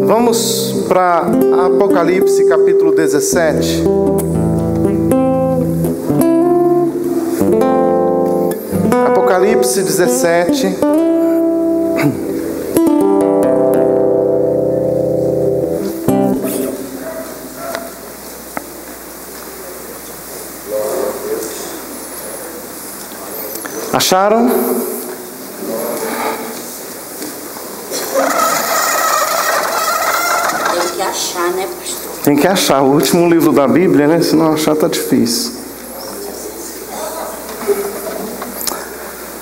Vamos para Apocalipse capítulo 17. Apocalipse 17. Acharam? Tem que achar, né, pastor? Tem que achar o último livro da Bíblia, né? Se não achar, tá difícil.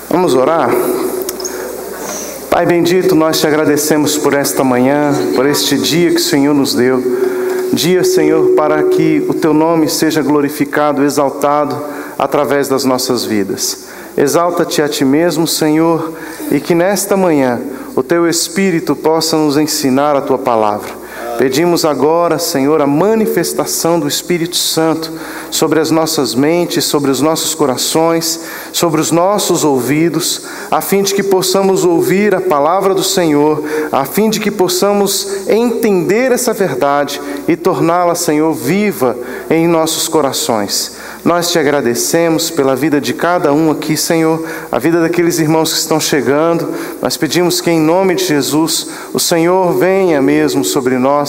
Vamos orar? Pai bendito, nós te agradecemos por esta manhã, por este dia que o Senhor nos deu. Dia, Senhor, para que o teu nome seja glorificado, exaltado através das nossas vidas. Exalta-te a ti mesmo, Senhor, e que nesta manhã o teu Espírito possa nos ensinar a tua palavra. Pedimos agora, Senhor, a manifestação do Espírito Santo sobre as nossas mentes, sobre os nossos corações, sobre os nossos ouvidos, a fim de que possamos ouvir a palavra do Senhor, a fim de que possamos entender essa verdade e torná-la, Senhor, viva em nossos corações. Nós te agradecemos pela vida de cada um aqui, Senhor, a vida daqueles irmãos que estão chegando. Nós pedimos que em nome de Jesus, o Senhor venha mesmo sobre nós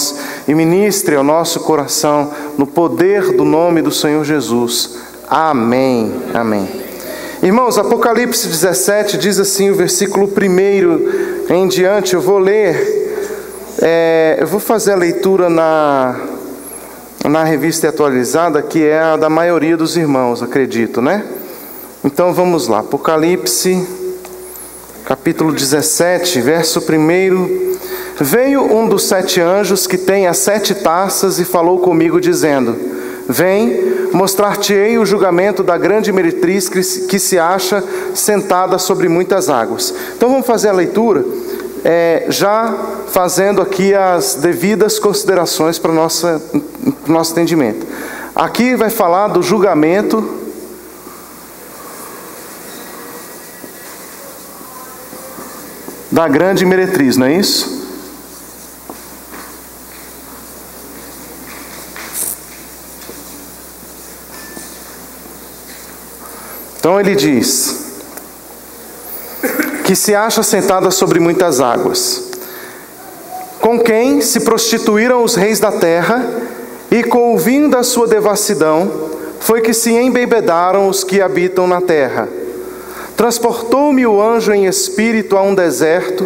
e ministre ao nosso coração no poder do nome do Senhor Jesus. Amém. Amém. Irmãos, Apocalipse 17 diz assim, o versículo 1 em diante, eu vou ler, eu vou fazer a leitura na revista atualizada, que é a da maioria dos irmãos, acredito, né? Então vamos lá, Apocalipse, capítulo 17, verso 1. Veio um dos 7 anjos que tem as 7 taças e falou comigo dizendo: vem, mostrar-te-ei o julgamento da grande meretriz que se acha sentada sobre muitas águas. Então vamos fazer a leitura, já fazendo aqui as devidas considerações para o nosso entendimento. Aqui vai falar do julgamento da grande meretriz, não é isso? Então ele diz que se acha sentada sobre muitas águas, com quem se prostituíram os reis da terra, e com o vinho da sua devassidão foi que se embebedaram os que habitam na terra. Transportou-me o anjo em espírito a um deserto,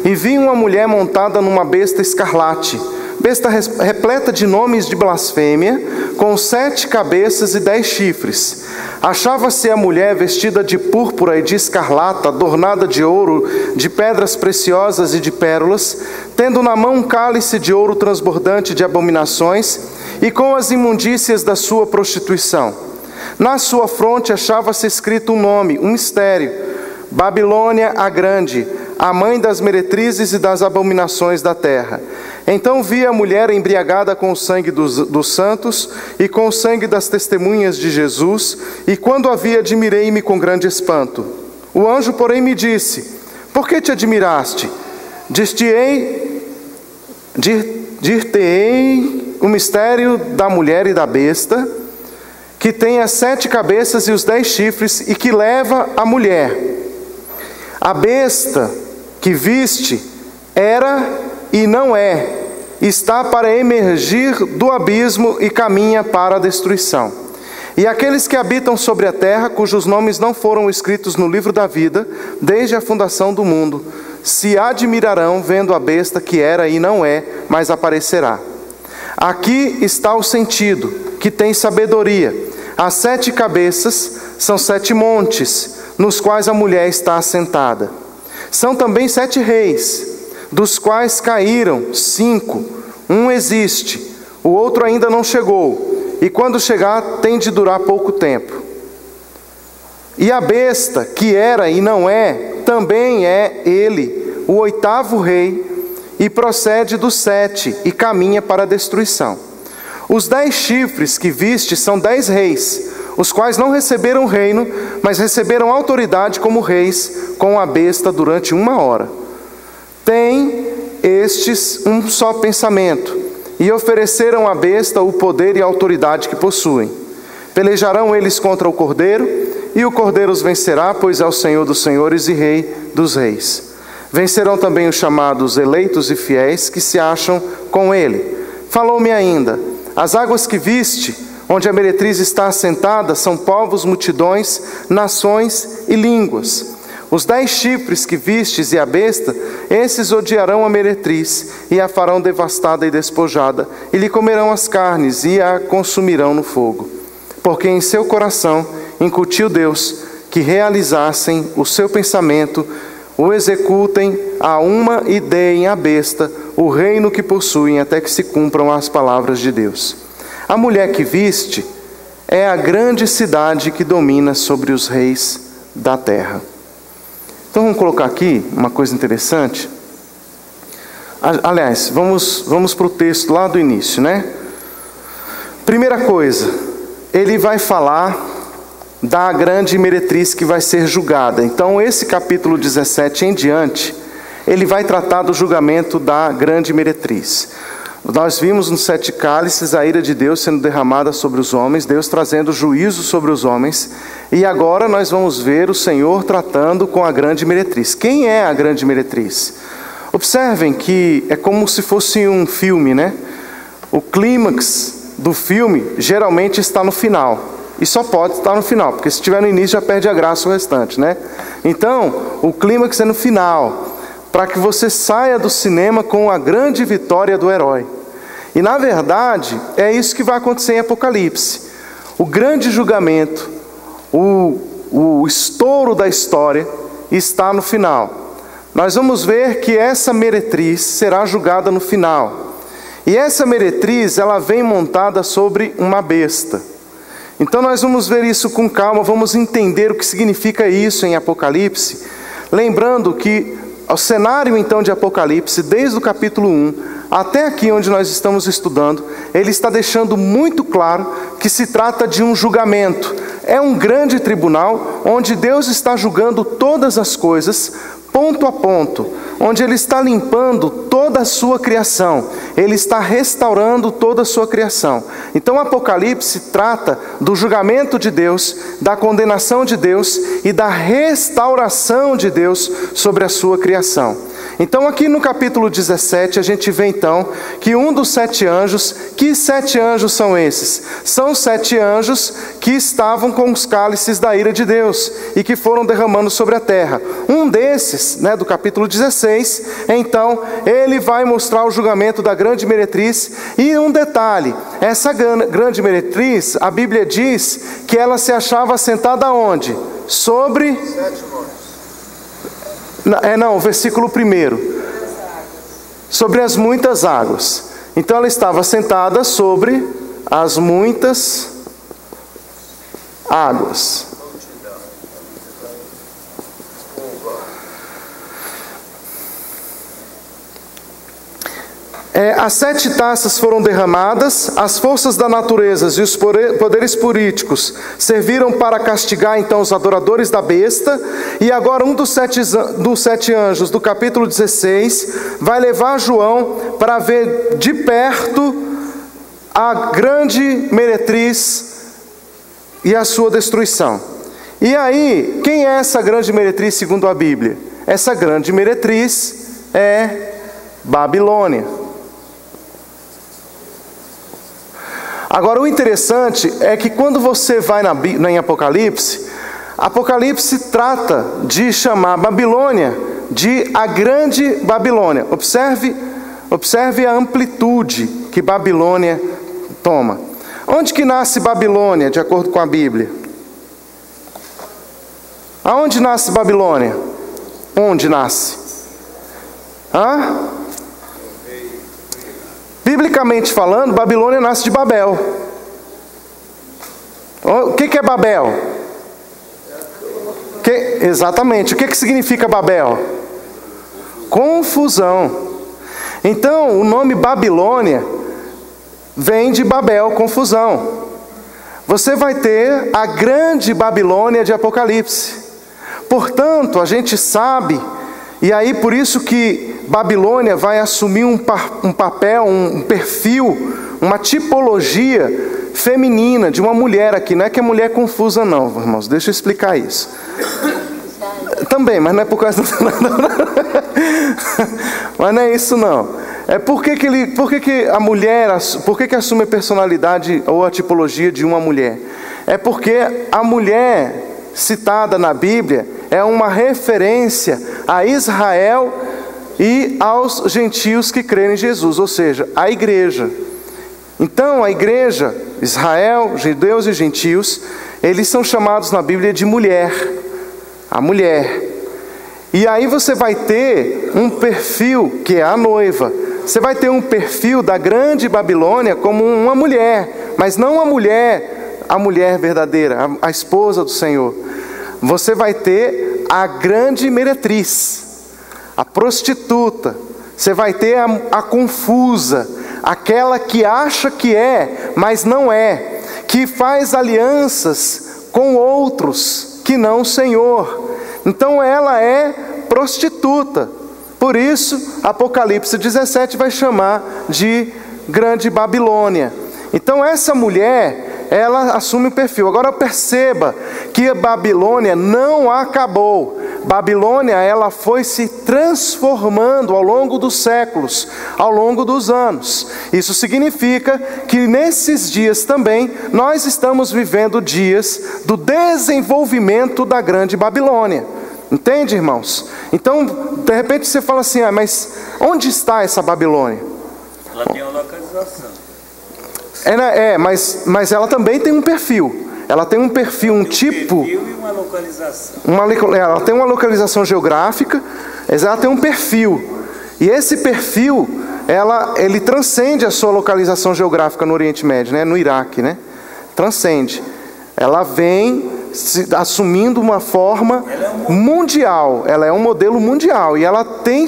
e vi uma mulher montada numa besta escarlate, besta repleta de nomes de blasfêmia, com 7 cabeças e 10 chifres. Achava-se a mulher vestida de púrpura e de escarlata, adornada de ouro, de pedras preciosas e de pérolas, tendo na mão um cálice de ouro transbordante de abominações, e com as imundícias da sua prostituição. Na sua fronte achava-se escrito um nome, um mistério: Babilônia a Grande, a mãe das meretrizes e das abominações da terra. Então vi a mulher embriagada com o sangue dos santos e com o sangue das testemunhas de Jesus, e quando a vi admirei-me com grande espanto. O anjo, porém, me disse: por que te admiraste? Dir-te-ei o mistério da mulher e da besta, que tem as 7 cabeças e os 10 chifres, e que leva a mulher. A besta que viste era e não é, está para emergir do abismo e caminha para a destruição. E aqueles que habitam sobre a terra, cujos nomes não foram escritos no livro da vida, desde a fundação do mundo, se admirarão vendo a besta que era e não é, mas aparecerá. Aqui está o sentido, que tem sabedoria. As 7 cabeças são 7 montes, nos quais a mulher está assentada. São também 7 reis, dos quais caíram 5. Um existe, o outro ainda não chegou, e quando chegar tem de durar pouco tempo. E a besta, que era e não é, também é ele, o 8º rei, e procede dos 7, e caminha para a destruição. Os 10 chifres que viste são 10 reis, os quais não receberam reino, mas receberam autoridade como reis com a besta durante 1 hora. Têm estes um só pensamento, e ofereceram à besta o poder e a autoridade que possuem. Pelejarão eles contra o Cordeiro, e o Cordeiro os vencerá, pois é o Senhor dos senhores e Rei dos reis. Vencerão também os chamados eleitos e fiéis que se acham com ele. Falou-me ainda: as águas que viste, onde a meretriz está assentada, são povos, multidões, nações e línguas. Os 10 chifres que vistes e a besta, esses odiarão a meretriz, e a farão devastada e despojada, e lhe comerão as carnes, e a consumirão no fogo. Porque em seu coração incutiu Deus que realizassem o seu pensamento, o executem a uma e deem à besta o reino que possuem, até que se cumpram as palavras de Deus. A mulher que viste é a grande cidade que domina sobre os reis da terra. Então vamos colocar aqui uma coisa interessante. Aliás, vamos para o texto lá do início, né? Primeira coisa, ele vai falar da grande meretriz que vai ser julgada. Então esse capítulo 17 em diante, ele vai tratar do julgamento da grande meretriz. Nós vimos nos 7 cálices a ira de Deus sendo derramada sobre os homens, Deus trazendo juízo sobre os homens, e agora nós vamos ver o Senhor tratando com a grande meretriz. Quem é a grande meretriz? Observem que é como se fosse um filme, né? O clímax do filme geralmente está no final, e só pode estar no final, porque se estiver no início já perde a graça o restante, né? Então, o clímax é no final, para que você saia do cinema com a grande vitória do herói. E na verdade, é isso que vai acontecer em Apocalipse. O grande julgamento, o estouro da história está no final. Nós vamos ver que essa meretriz será julgada no final. E essa meretriz, ela vem montada sobre uma besta. Então nós vamos ver isso com calma, vamos entender o que significa isso em Apocalipse, lembrando que o cenário então de Apocalipse, desde o capítulo 1 até aqui onde nós estamos estudando, ele está deixando muito claro que se trata de um julgamento. É um grande tribunal onde Deus está julgando todas as coisas, ponto a ponto, onde Ele está limpando toda a sua criação, Ele está restaurando toda a sua criação. Então Apocalipse trata do julgamento de Deus, da condenação de Deus e da restauração de Deus sobre a sua criação. Então aqui no capítulo 17 a gente vê então que um dos 7 anjos, que 7 anjos são esses? São 7 anjos que estavam com os cálices da ira de Deus e que foram derramando sobre a terra. Um desses, do capítulo 16, então ele vai mostrar o julgamento da grande meretriz. E um detalhe, essa grande meretriz, a Bíblia diz que ela se achava sentada onde? Sobre... o versículo 1. Sobre as muitas águas. Então ela estava sentada sobre as muitas águas. As 7 taças foram derramadas, as forças da natureza e os poderes políticos serviram para castigar então os adoradores da besta. E agora um dos 7 anjos do capítulo 16 vai levar João para ver de perto a grande meretriz e a sua destruição. E aí, quem é essa grande meretriz segundo a Bíblia? Essa grande meretriz é Babilônia. Agora o interessante é que quando você vai em Apocalipse, Apocalipse trata de chamar Babilônia de a grande Babilônia. Observe a amplitude que Babilônia toma. Onde que nasce Babilônia, de acordo com a Bíblia? Aonde nasce Babilônia? Onde nasce? Biblicamente falando, Babilônia nasce de Babel. O que é Babel? Exatamente. O que significa Babel? Confusão. Então, o nome Babilônia vem de Babel, confusão. você vai ter a grande Babilônia de Apocalipse. Portanto, a gente sabe, e aí por isso que Babilônia vai assumir um papel, um perfil, uma tipologia feminina de uma mulher aqui. Não é que é mulher confusa não, irmãos, deixa eu explicar isso. Também, mas não é por causa do... Mas não é isso não. É por que a mulher, por que assume a personalidade ou a tipologia de uma mulher? É porque a mulher citada na Bíblia é uma referência a Israel e aos gentios que creem em Jesus, ou seja, a igreja. Então a igreja, Israel, judeus e gentios, eles são chamados na Bíblia de mulher, a mulher. E aí você vai ter um perfil que é a noiva. Você vai ter um perfil da grande Babilônia como uma mulher, mas não a mulher verdadeira, a esposa do Senhor. Você vai ter a grande meretriz, a prostituta. Você vai ter a confusa, aquela que acha que é, mas não é, que faz alianças com outros que não o Senhor. Então ela é prostituta. Por isso, Apocalipse 17 vai chamar de Grande Babilônia. Então essa mulher, ela assume o perfil. Agora perceba que a Babilônia não acabou. Babilônia, ela foi se transformando ao longo dos séculos, ao longo dos anos. Isso significa que nesses dias também, nós estamos vivendo dias do desenvolvimento da Grande Babilônia. Entende, irmãos? Então, de repente você fala assim, mas onde está essa Babilônia? Ela tem uma localização. Mas ela também tem um perfil. Ela tem um perfil, um tipo... Perfil e uma localização. Ela tem uma localização geográfica, mas ela tem um perfil. E esse perfil, ele transcende a sua localização geográfica no Oriente Médio, né? No Iraque, né? Transcende. Ela vem assumindo uma forma mundial. Ela é um modelo mundial e ela tem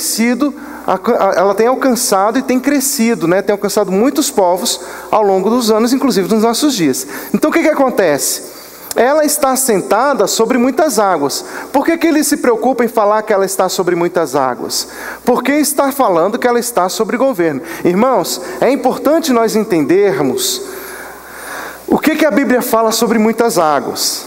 alcançado e tem crescido, né? Tem alcançado muitos povos ao longo dos anos, inclusive nos nossos dias. Então o que acontece? Ela está assentada sobre muitas águas. Por que ele se preocupa em falar que ela está sobre muitas águas? Porque está falando que ela está sobre governo. Irmãos, é importante nós entendermos o que a Bíblia fala sobre muitas águas.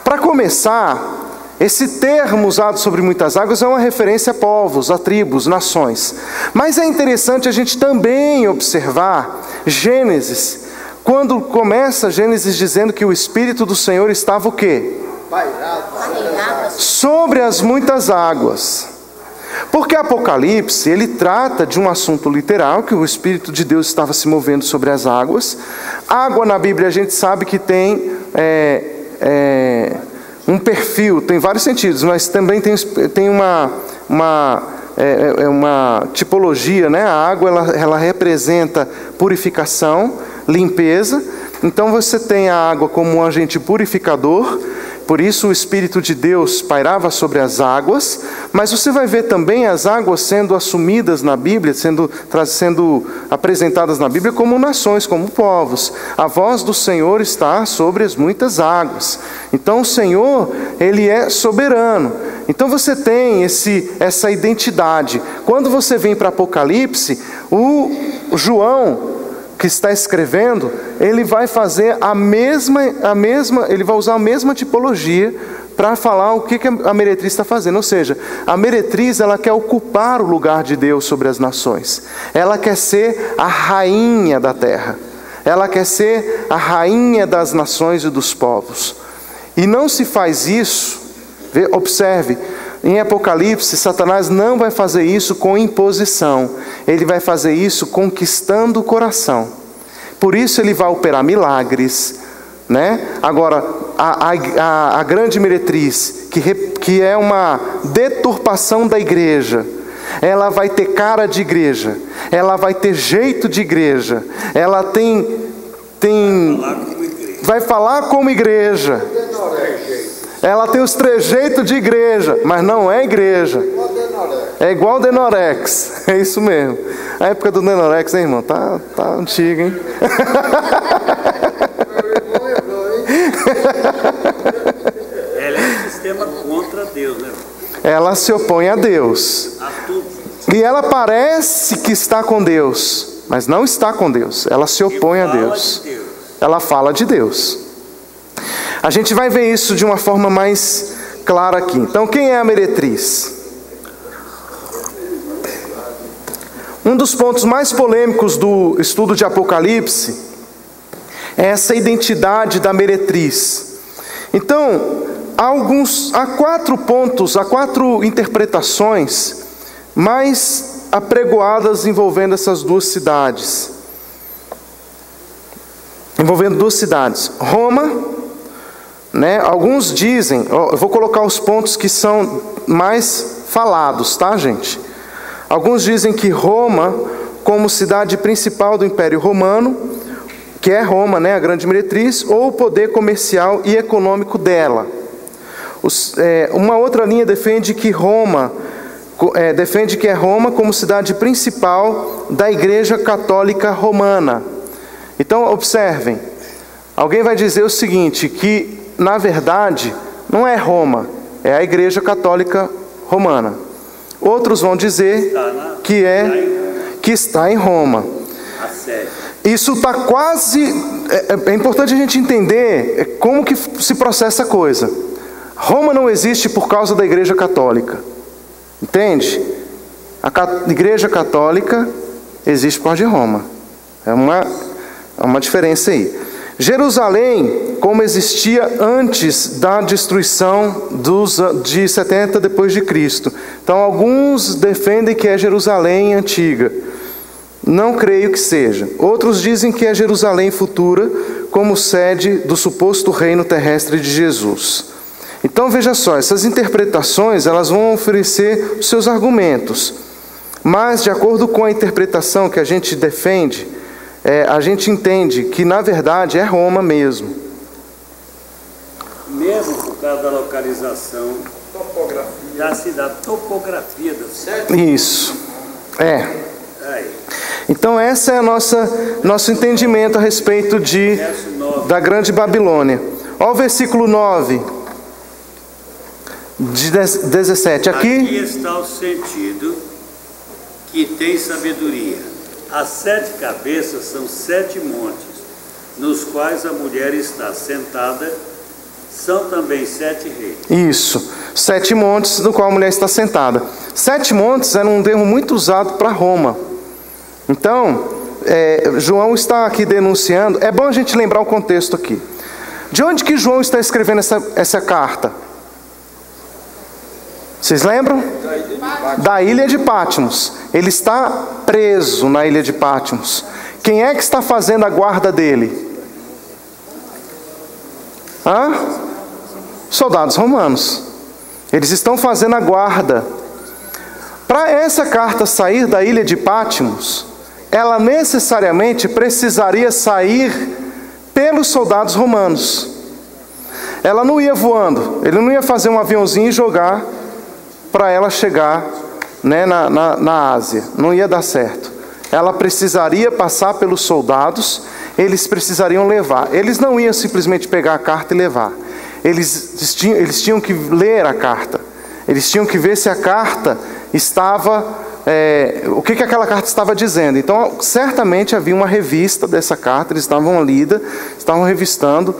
Para começar, esse termo usado sobre muitas águas é uma referência a povos, a tribos, nações. Mas é interessante a gente também observar Gênesis, quando começa Gênesis dizendo que o Espírito do Senhor estava o quê? Sobre as muitas águas. Porque Apocalipse, ele trata de um assunto literal, que o Espírito de Deus estava se movendo sobre as águas. Água na Bíblia a gente sabe que tem um perfil, tem vários sentidos, mas também tem uma tipologia, né? A água ela representa purificação, limpeza. Então você tem a água como um agente purificador. Por isso o Espírito de Deus pairava sobre as águas, mas você vai ver também as águas sendo assumidas na Bíblia, sendo apresentadas na Bíblia como nações, como povos. A voz do Senhor está sobre as muitas águas. Então o Senhor, Ele é soberano. Então você tem essa identidade. Quando você vem para Apocalipse, o João, que está escrevendo, ele vai fazer ele vai usar a mesma tipologia para falar o que a meretriz está fazendo. Ou seja, a meretriz, ela quer ocupar o lugar de Deus sobre as nações. Ela quer ser a rainha da terra. Ela quer ser a rainha das nações e dos povos. E não se faz isso, observe, em Apocalipse, Satanás não vai fazer isso com imposição. Ele vai fazer isso conquistando o coração. Por isso ele vai operar milagres, né? Agora, a grande meretriz, que é uma deturpação da igreja, ela vai ter cara de igreja, ela vai ter jeito de igreja, ela vai falar como igreja. Ela tem os trejeitos de igreja, mas não é igreja. É igual o Denorex. É isso mesmo. A época do Denorex, hein, irmão? Tá antiga, hein? ela se opõe a Deus. E ela parece que está com Deus, mas não está com Deus. Ela se opõe a Deus. Ela fala de Deus. A gente vai ver isso de uma forma mais clara aqui. Então, quem é a meretriz? Um dos pontos mais polêmicos do estudo de Apocalipse é essa identidade da meretriz. Então, há 4 pontos, há 4 interpretações mais apregoadas envolvendo essas duas cidades. Envolvendo 2 cidades. Roma, né? Alguns dizem, eu vou colocar os pontos que são mais falados, tá, gente? Alguns dizem que Roma, como cidade principal do Império Romano, que é Roma, né, a grande meretriz, ou o poder comercial e econômico dela. Uma outra linha defende que é Roma como cidade principal da Igreja Católica Romana. Então, observem, alguém vai dizer o seguinte, que na verdade não é Roma, é a Igreja Católica Romana. Outros vão dizer que está em Roma. Isso está quase... É importante a gente entender como que se processa a coisa. Roma não existe por causa da Igreja Católica. Entende? A Igreja Católica existe por causa de Roma. É uma diferença aí. Jerusalém, como existia antes da destruição de 70 depois de Cristo. Então, alguns defendem que é Jerusalém antiga. Não creio que seja. Outros dizem que é Jerusalém futura, como sede do suposto reino terrestre de Jesus. Então, veja só, essas interpretações, elas vão oferecer os seus argumentos. Mas, de acordo com a interpretação que a gente defende, a gente entende que, na verdade, é Roma mesmo. Mesmo por causa da localização da cidade, topografia da cidade. Isso. Então, esse é nosso entendimento a respeito da Grande Babilônia. Olha o versículo 9, de 17. Aqui está o sentido que tem sabedoria. As 7 cabeças são 7 montes, nos quais a mulher está sentada, são também 7 reis. Isso, 7 montes no qual a mulher está sentada. 7 montes era um termo muito usado para Roma. Então, João está aqui denunciando. É bom a gente lembrar o contexto aqui. De onde que João está escrevendo essa carta? Vocês lembram? Da ilha de Patmos. Ele está preso na ilha de Patmos. Quem é que está fazendo a guarda dele? Soldados romanos. Eles estão fazendo a guarda. Para essa carta sair da ilha de Patmos, ela necessariamente precisaria sair pelos soldados romanos. Ela não ia voando. Ele não ia fazer um aviãozinho e jogar para ela chegar, né, na Ásia. Não ia dar certo. Ela precisaria passar pelos soldados, eles precisariam levar. Eles não iam simplesmente pegar a carta e levar. Eles tinham que ler a carta. Eles tinham que ver se a carta estava... o que aquela carta estava dizendo. Então, certamente havia uma revista dessa carta, eles estavam lida, estavam revistando,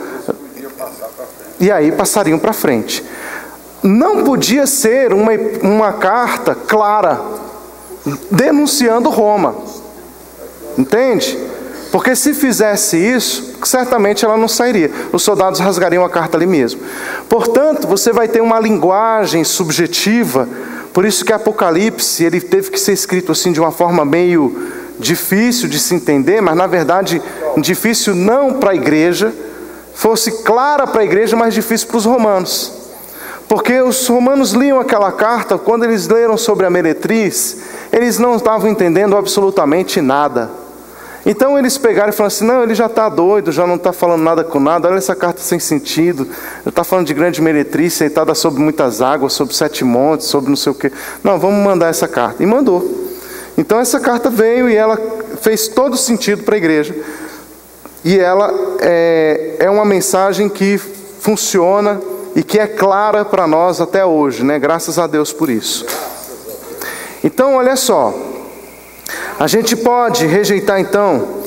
e aí passariam para frente. Não podia ser uma carta clara, denunciando Roma. Entende? Porque se fizesse isso, certamente ela não sairia. Os soldados rasgariam a carta ali mesmo. Portanto, você vai ter uma linguagem subjetiva. Por isso que Apocalipse, ele teve que ser escrito assim de uma forma meio difícil de se entender, mas na verdade difícil não para a igreja, fosse clara para a igreja, mas difícil para os romanos. Porque os romanos liam aquela carta, quando eles leram sobre a meretriz, eles não estavam entendendo absolutamente nada. Então eles pegaram e falaram assim, não, ele já está doido, já não está falando nada com nada, olha essa carta sem sentido, ele está falando de grande meretriz, sentada sobre muitas águas, sobre 7 montes, sobre não sei o quê. Não, vamos mandar essa carta. E mandou. Então essa carta veio e ela fez todo sentido para a igreja. E ela é uma mensagem que funciona e que é clara para nós até hoje, né? Graças a Deus por isso. Então, olha só, a gente pode rejeitar então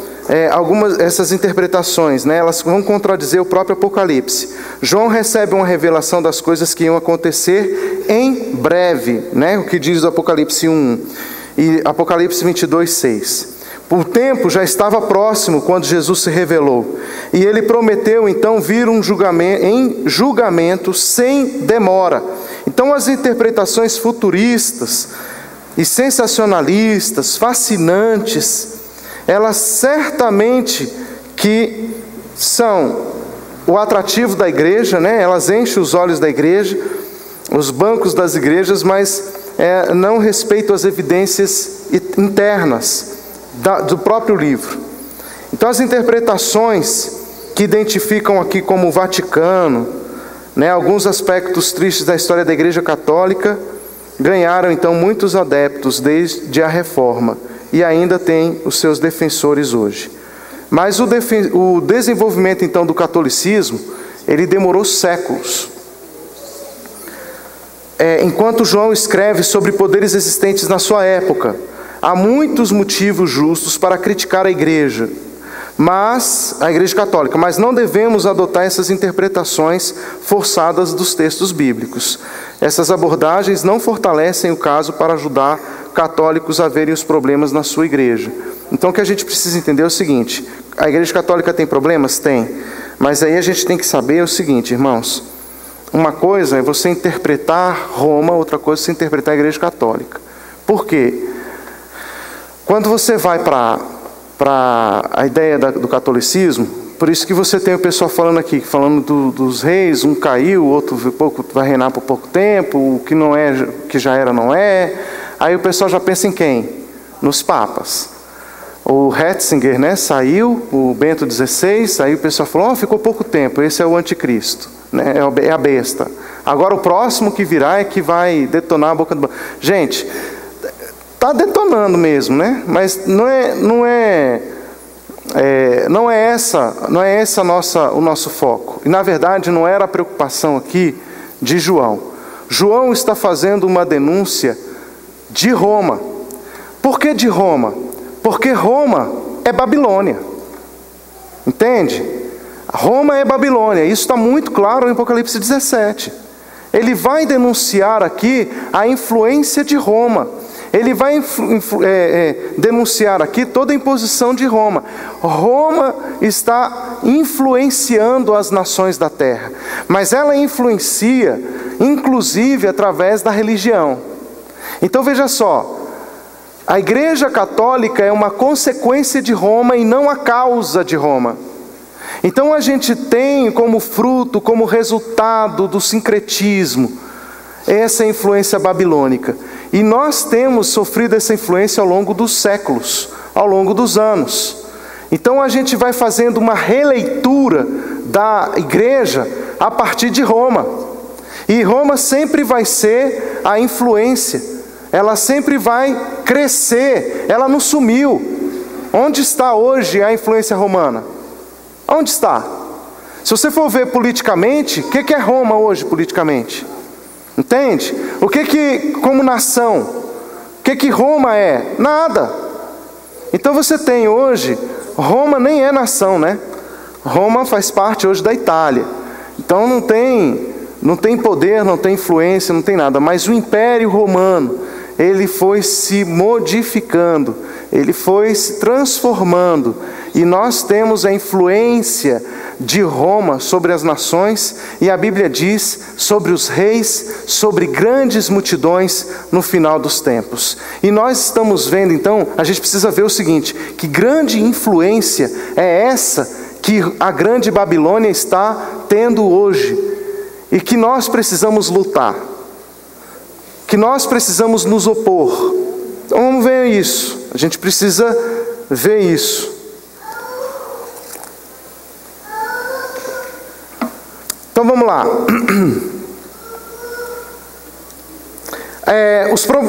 algumas essas interpretações, né? Elas vão contradizer o próprio Apocalipse. João recebe uma revelação das coisas que iam acontecer em breve, né? O que diz o Apocalipse 1 e Apocalipse 22:6. O tempo já estava próximo quando Jesus se revelou, e ele prometeu então vir em julgamento sem demora. Então as interpretações futuristas e sensacionalistas, fascinantes, elas certamente que são o atrativo da igreja, né? Elas enchem os olhos da igreja, os bancos das igrejas, mas não respeitam as evidências internas do próprio livro. Então as interpretações que identificam aqui como o Vaticano, né, alguns aspectos tristes da história da Igreja Católica, ganharam então muitos adeptos desde a Reforma e ainda tem os seus defensores hoje. Mas o desenvolvimento então do catolicismo, ele demorou séculos. Enquanto João escreve sobre poderes existentes na sua época, há muitos motivos justos para criticar a Igreja Católica, mas não devemos adotar essas interpretações forçadas dos textos bíblicos. Essas abordagens não fortalecem o caso para ajudar católicos a verem os problemas na sua igreja. Então o que a gente precisa entender é o seguinte: a Igreja Católica tem problemas? Tem. Mas aí a gente tem que saber o seguinte, irmãos: uma coisa é você interpretar Roma, outra coisa é você interpretar a Igreja Católica. Por quê? Quando você vai para a ideia do catolicismo, por isso que você tem o pessoal falando aqui, falando dos reis, um caiu, o outro vai reinar por pouco tempo, o que não é, que já era não é. Aí o pessoal já pensa em quem? Nos papas. O Ratzinger, né, saiu, o Bento XVI, aí o pessoal falou, ficou pouco tempo, esse é o anticristo, né, é a besta. Agora o próximo que virá é que vai detonar a boca do... Gente, está detonando mesmo, né? Mas não é essa o nosso foco. E na verdade não era a preocupação aqui de João. João está fazendo uma denúncia de Roma. Por que de Roma? Porque Roma é Babilônia. Entende? Roma é Babilônia. Isso está muito claro em Apocalipse 17. Ele vai denunciar aqui a influência de Roma. Ele vai denunciar aqui toda a imposição de Roma. Roma está influenciando as nações da terra, mas ela influencia, inclusive, através da religião. Então veja só, a Igreja Católica é uma consequência de Roma e não a causa de Roma. Então a gente tem como fruto, como resultado do sincretismo, essa influência babilônica. E nós temos sofrido essa influência ao longo dos séculos, ao longo dos anos. Então a gente vai fazendo uma releitura da igreja a partir de Roma. E Roma sempre vai ser a influência, ela sempre vai crescer, ela não sumiu. Onde está hoje a influência romana? Onde está? Se você for ver politicamente, o que é Roma hoje politicamente? Entende? Como nação, o que Roma é? Nada. Então você tem hoje, Roma nem é nação, né? Roma faz parte hoje da Itália. Então não tem poder, não tem influência, não tem nada. Mas o Império Romano, ele foi se modificando, ele foi se transformando. E nós temos a influência de Roma sobre as nações, e a Bíblia diz sobre os reis, sobre grandes multidões no final dos tempos. E nós estamos vendo então, a gente precisa ver o seguinte, que grande influência é essa que a grande Babilônia está tendo hoje, e que nós precisamos lutar, que nós precisamos nos opor. Então vamos ver isso, a gente precisa ver isso. Então vamos lá.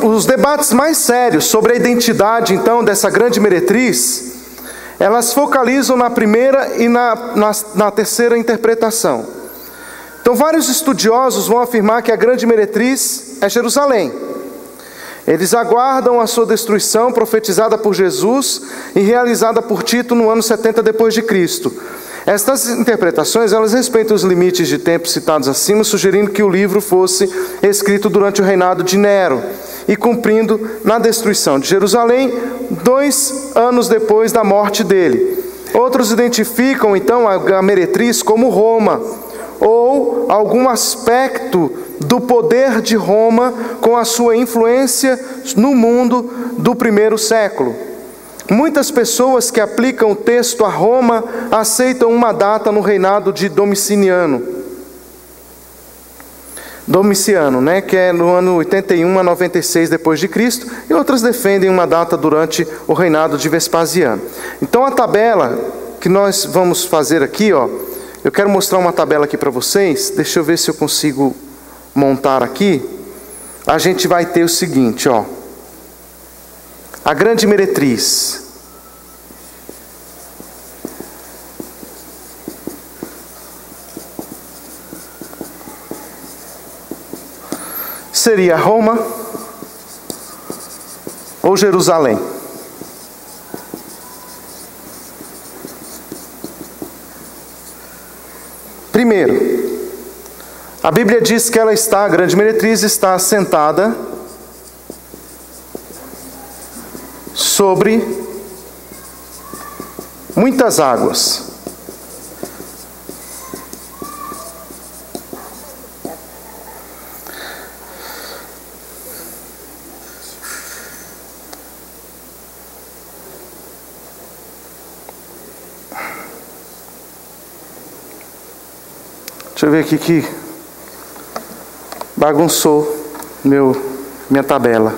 Os debates mais sérios sobre a identidade então dessa grande meretriz, elas focalizam na primeira e na terceira interpretação. Então, vários estudiosos vão afirmar que a grande meretriz é Jerusalém. Eles aguardam a sua destruição profetizada por Jesus e realizada por Tito no ano 70 depois de Cristo. Estas interpretações, elas respeitam os limites de tempo citados acima, sugerindo que o livro fosse escrito durante o reinado de Nero e cumprindo na destruição de Jerusalém 2 anos depois da morte dele. Outros identificam então a meretriz como Roma, ou algum aspecto do poder de Roma com a sua influência no mundo do primeiro século. Muitas pessoas que aplicam o texto a Roma aceitam uma data no reinado de Domiciano, que é no ano 81 a 96 depois de Cristo, e outras defendem uma data durante o reinado de Vespasiano. Então a tabela que nós vamos fazer aqui, eu quero mostrar uma tabela aqui para vocês. Deixa eu ver se eu consigo montar aqui. A gente vai ter o seguinte, a grande meretriz. Seria Roma ou Jerusalém? Primeiro, a Bíblia diz que a grande meretriz está assentada sobre muitas águas. Deixa eu ver aqui que bagunçou minha tabela.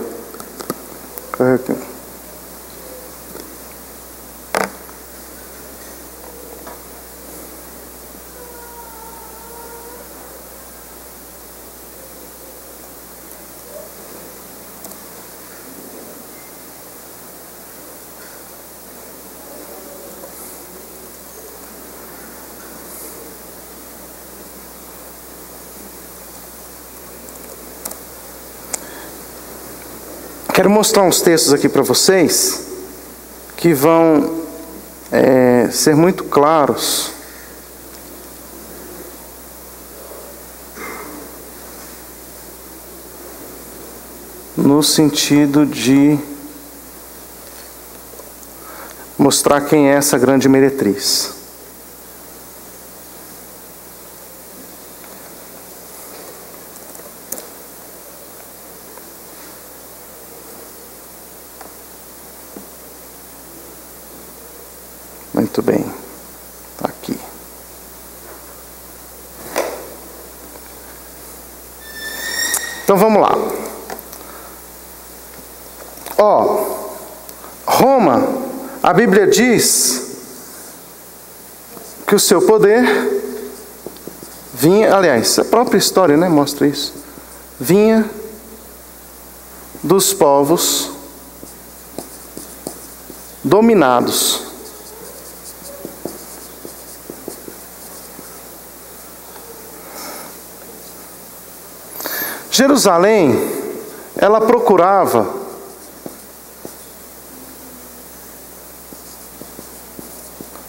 Quero mostrar uns textos aqui para vocês que vão ser muito claros no sentido de mostrar quem é essa grande meretriz. Muito bem, está aqui. Então vamos lá. Roma, a Bíblia diz que o seu poder vinha, aliás, a própria história, mostra isso. Vinha dos povos dominados. Jerusalém, ela procurava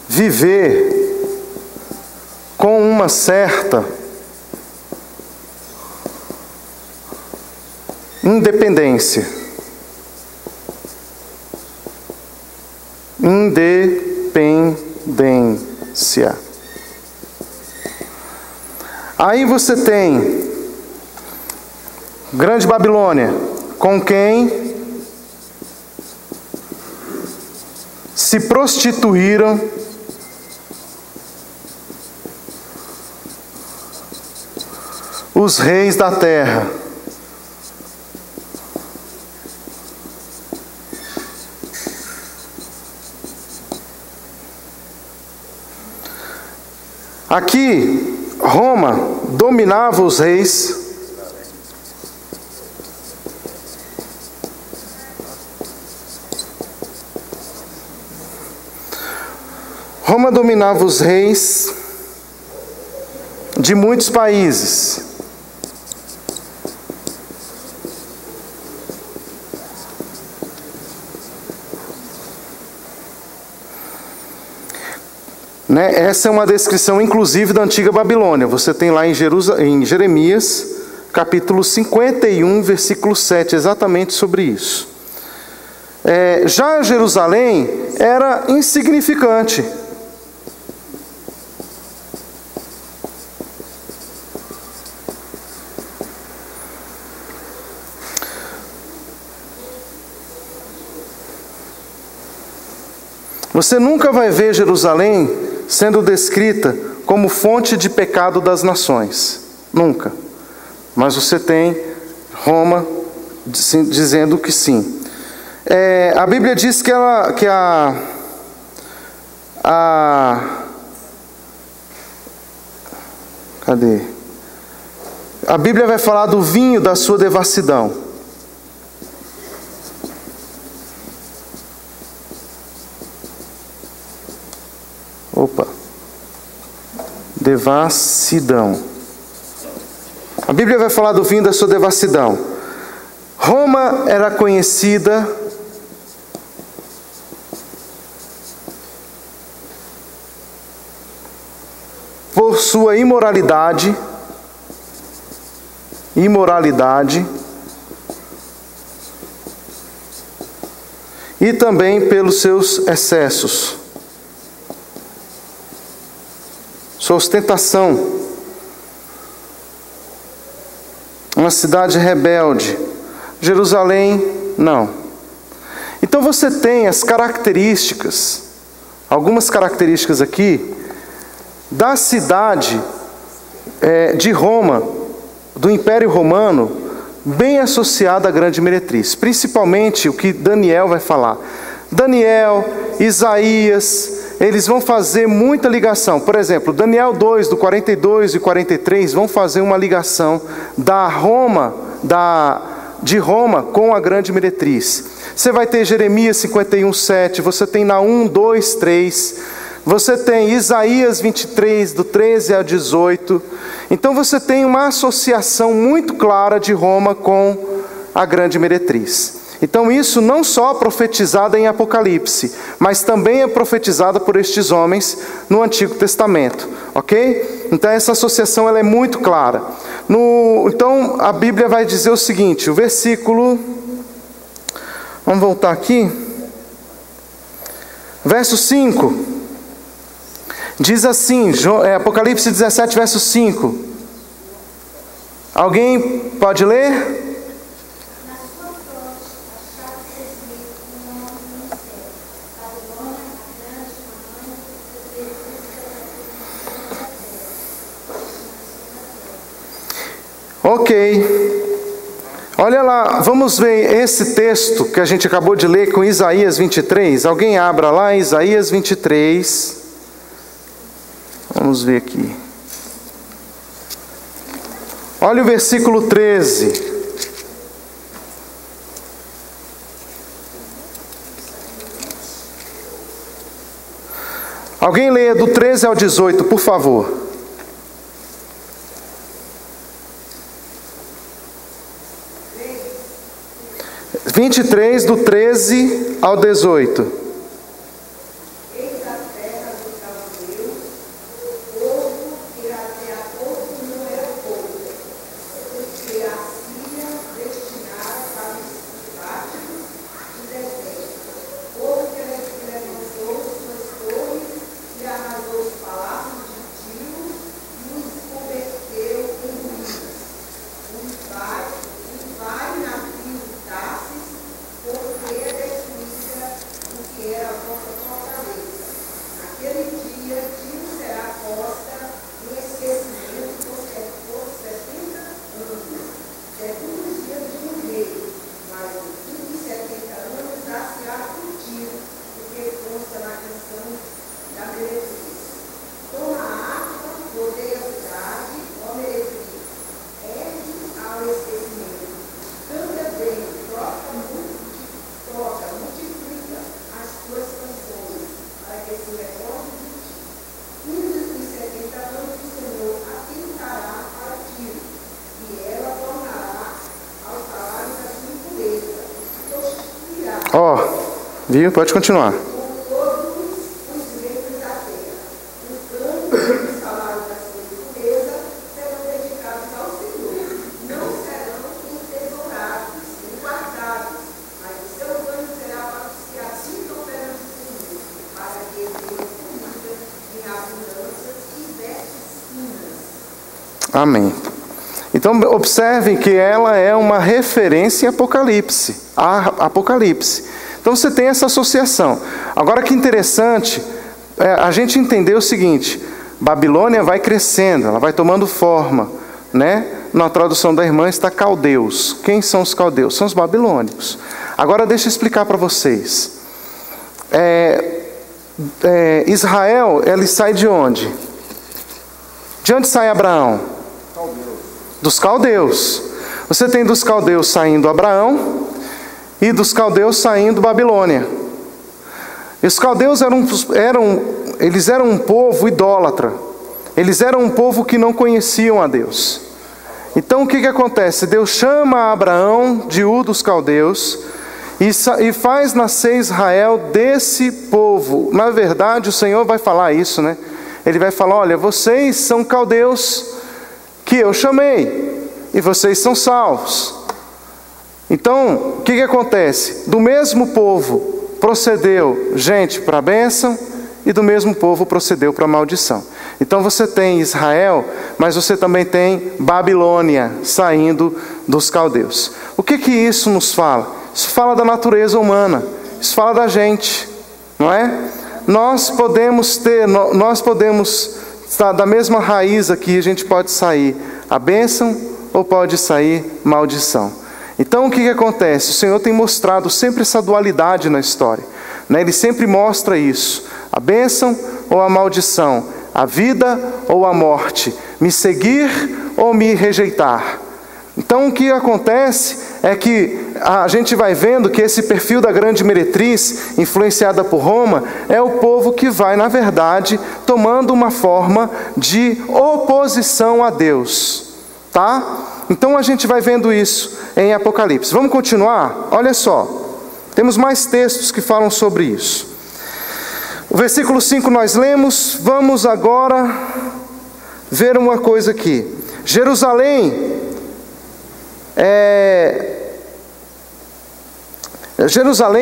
viver com uma certa independência. Independência. Aí você tem Grande Babilônia, com quem se prostituíram os reis da terra. Aqui, Roma dominava os reis. Roma dominava os reis de muitos países. Essa é uma descrição, inclusive, da antiga Babilônia. Você tem lá em Jeremias, capítulo 51, versículo 7, exatamente sobre isso. Já Jerusalém era insignificante. Você nunca vai ver Jerusalém sendo descrita como fonte de pecado das nações. Nunca. Mas você tem Roma dizendo que sim. A Bíblia diz que cadê? A Bíblia vai falar do vinho da sua devassidão. Devassidão. A Bíblia vai falar do vinho da sua devassidão. Roma era conhecida por sua imoralidade e também pelos seus excessos. Sua ostentação. Uma cidade rebelde. Jerusalém, não. Então você tem as características, algumas características aqui, da cidade de Roma, do Império Romano, bem associada à grande meretriz. Principalmente o que Daniel vai falar. Daniel, Isaías, eles vão fazer muita ligação. Por exemplo, Daniel 2, do 42 e 43, vão fazer uma ligação de Roma com a grande meretriz. Você vai ter Jeremias 51, 7, você tem Naum 2, 3, você tem Isaías 23, do 13 ao 18. Então você tem uma associação muito clara de Roma com a grande meretriz. Então isso não só profetizado em Apocalipse, mas também é profetizado por estes homens no Antigo Testamento, ok? Então essa associação ela é muito clara. Então a Bíblia vai dizer o seguinte, o versículo, vamos voltar aqui, verso 5, diz assim, Apocalipse 17, verso 5, alguém pode ler? Ok, olha lá, vamos ver esse texto que a gente acabou de ler com Isaías 23. Alguém abra lá Isaías 23. Vamos ver aqui. Olha o versículo 13. Alguém leia do 13 ao 18, por favor. 23, do 13 ao 18. Viu? Pode continuar. Amém. Então observem que ela é uma referência em Apocalipse, a Apocalipse. Então você tem essa associação. Agora que interessante, a gente entender o seguinte: Babilônia vai crescendo, ela vai tomando forma, né? Na tradução da irmã está caldeus. Quem são os caldeus? São os babilônicos. Agora deixa eu explicar para vocês. Israel, ele sai de onde? De onde sai Abraão? Dos caldeus. Você tem dos caldeus saindo Abraão e dos caldeus saindo Babilônia. E os caldeus eles eram um povo idólatra. Eles eram um povo que não conheciam a Deus. Então o que acontece? Deus chama Abraão de Ur dos caldeus e faz nascer Israel desse povo. Na verdade, o Senhor vai falar isso, né? Ele vai falar: olha, vocês são caldeus que eu chamei, e vocês são salvos. Então, o que acontece? Do mesmo povo procedeu gente para a bênção, e do mesmo povo procedeu para a maldição. Então você tem Israel, mas você também tem Babilônia saindo dos caldeus. O que isso nos fala? Isso fala da natureza humana, isso fala da gente, não é? Nós podemos da mesma raiz aqui, a gente pode sair a bênção ou pode sair maldição. Então o que acontece? O Senhor tem mostrado sempre essa dualidade na história, né? Ele sempre mostra isso: a bênção ou a maldição, a vida ou a morte, me seguir ou me rejeitar. Então o que acontece é que a gente vai vendo que esse perfil da grande meretriz, influenciada por Roma, é o povo que vai, na verdade, tomando uma forma de oposição a Deus, tá? Então a gente vai vendo isso em Apocalipse. Vamos continuar? Olha só, temos mais textos que falam sobre isso. O versículo 5 nós lemos. Vamos agora ver uma coisa aqui. Jerusalém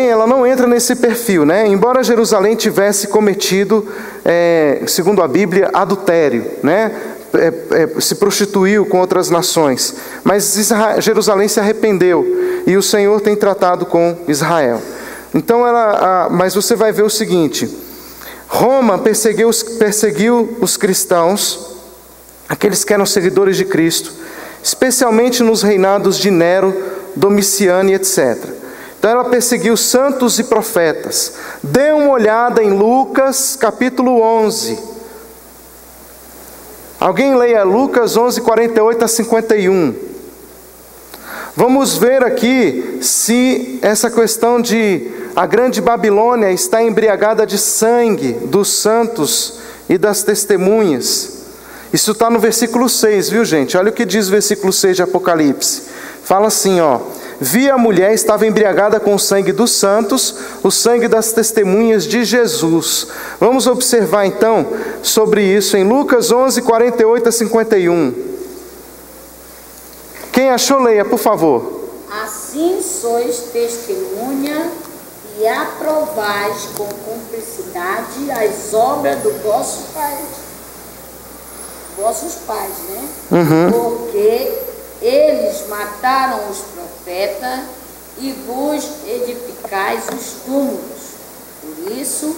ela não entra nesse perfil, né? Embora Jerusalém tivesse cometido, segundo a Bíblia, adultério, né? Se prostituiu com outras nações, mas Jerusalém se arrependeu e o Senhor tem tratado com Israel. Então mas você vai ver o seguinte: Roma perseguiu os cristãos, aqueles que eram seguidores de Cristo, especialmente nos reinados de Nero, Domiciano e etc. Então ela perseguiu santos e profetas. Dê uma olhada em Lucas capítulo 11. Alguém leia Lucas 11, 48 a 51. Vamos ver aqui se essa questão de a grande Babilônia está embriagada de sangue dos santos e das testemunhas. Isso está no versículo 6, viu gente? Olha o que diz o versículo 6 de Apocalipse. Fala assim, ó: vi a mulher, estava embriagada com o sangue dos santos, o sangue das testemunhas de Jesus. Vamos observar então sobre isso em Lucas 11, 48 a 51. Quem achou, leia, por favor. Assim sois testemunha e aprovais com cumplicidade as obras do vossos pais, né? Porque eles mataram os profetas e vos edificais os túmulos. Por isso,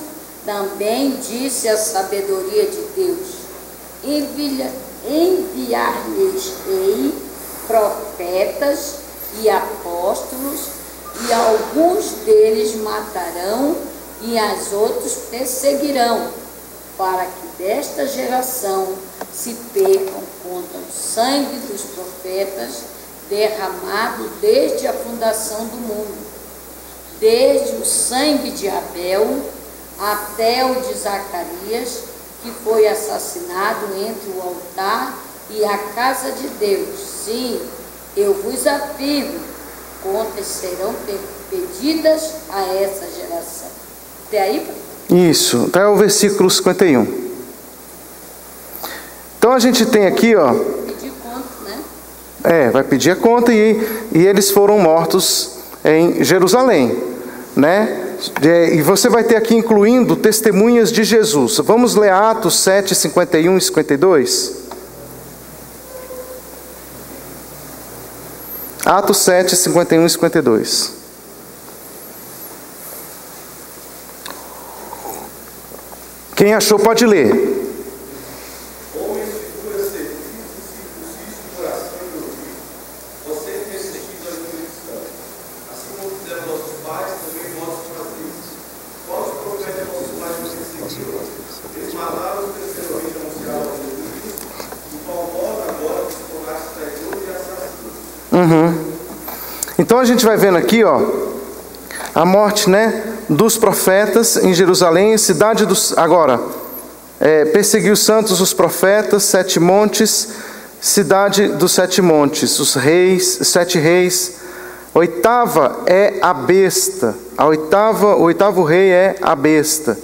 também disse a sabedoria de Deus: enviar-lhes-ei profetas e apóstolos, e alguns deles matarão e as outros perseguirão, para que desta geração se percam contra o sangue dos profetas derramado desde a fundação do mundo, desde o sangue de Abel até o de Zacarias, que foi assassinado entre o altar e a casa de Deus. Sim, eu vos afirmo contas serão pedidas a essa geração. Até aí? Isso, até o versículo 51. Então a gente tem aqui, ó. Pedir conta, né? Vai pedir a conta e eles foram mortos em Jerusalém, né? E você vai ter aqui incluindo testemunhas de Jesus. Vamos ler Atos 7, 51 e 52. Atos 7, 51 e 52. Quem achou pode ler. Então a gente vai vendo aqui, ó, a morte, né, dos profetas em Jerusalém, cidade dos... Agora, perseguiu os santos, os profetas, 7 montes, cidade dos 7 montes, os reis, 7 reis. Oitava é a besta. O oitavo rei é a besta.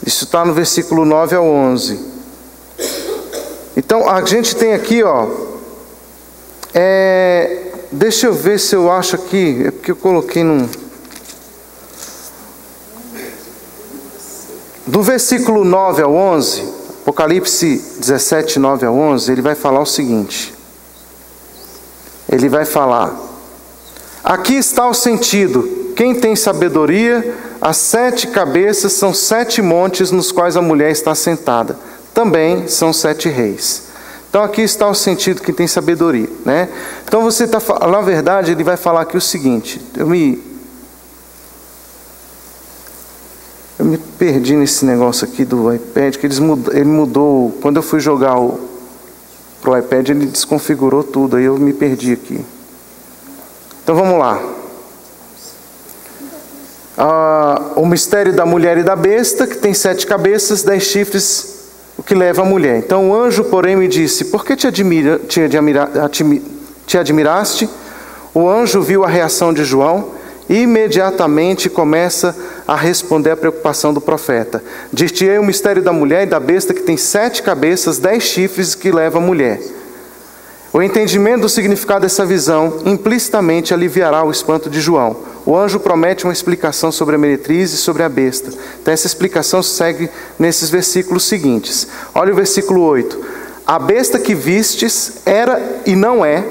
Isso está no versículo 9 ao 11. Então a gente tem aqui, ó, deixa eu ver se eu acho aqui, é porque eu coloquei do versículo 9 ao 11, Apocalipse 17, 9 ao 11, ele vai falar o seguinte. Ele vai falar: aqui está o sentido. Quem tem sabedoria, as 7 cabeças são 7 montes nos quais a mulher está sentada. Também são 7 reis. Então aqui está o sentido que tem sabedoria, né? Então você está, na verdade, ele vai falar aqui o seguinte. Eu me perdi nesse negócio aqui do iPad, que ele mudou. Quando eu fui jogar pro iPad, ele desconfigurou tudo, aí eu me perdi aqui. Então vamos lá. O mistério da mulher e da besta, que tem 7 cabeças, 10 chifres, o que leva a mulher. Então o anjo, porém, me disse: por que te admiraste? O anjo viu a reação de João e imediatamente começa a responder à preocupação do profeta. Dir-te-ei o mistério da mulher e da besta, que tem 7 cabeças, 10 chifres, que leva a mulher. O entendimento do significado dessa visão implicitamente aliviará o espanto de João. O anjo promete uma explicação sobre a meretriz e sobre a besta. Então essa explicação segue nesses versículos seguintes. Olha o versículo 8. A besta que vistes era e não é,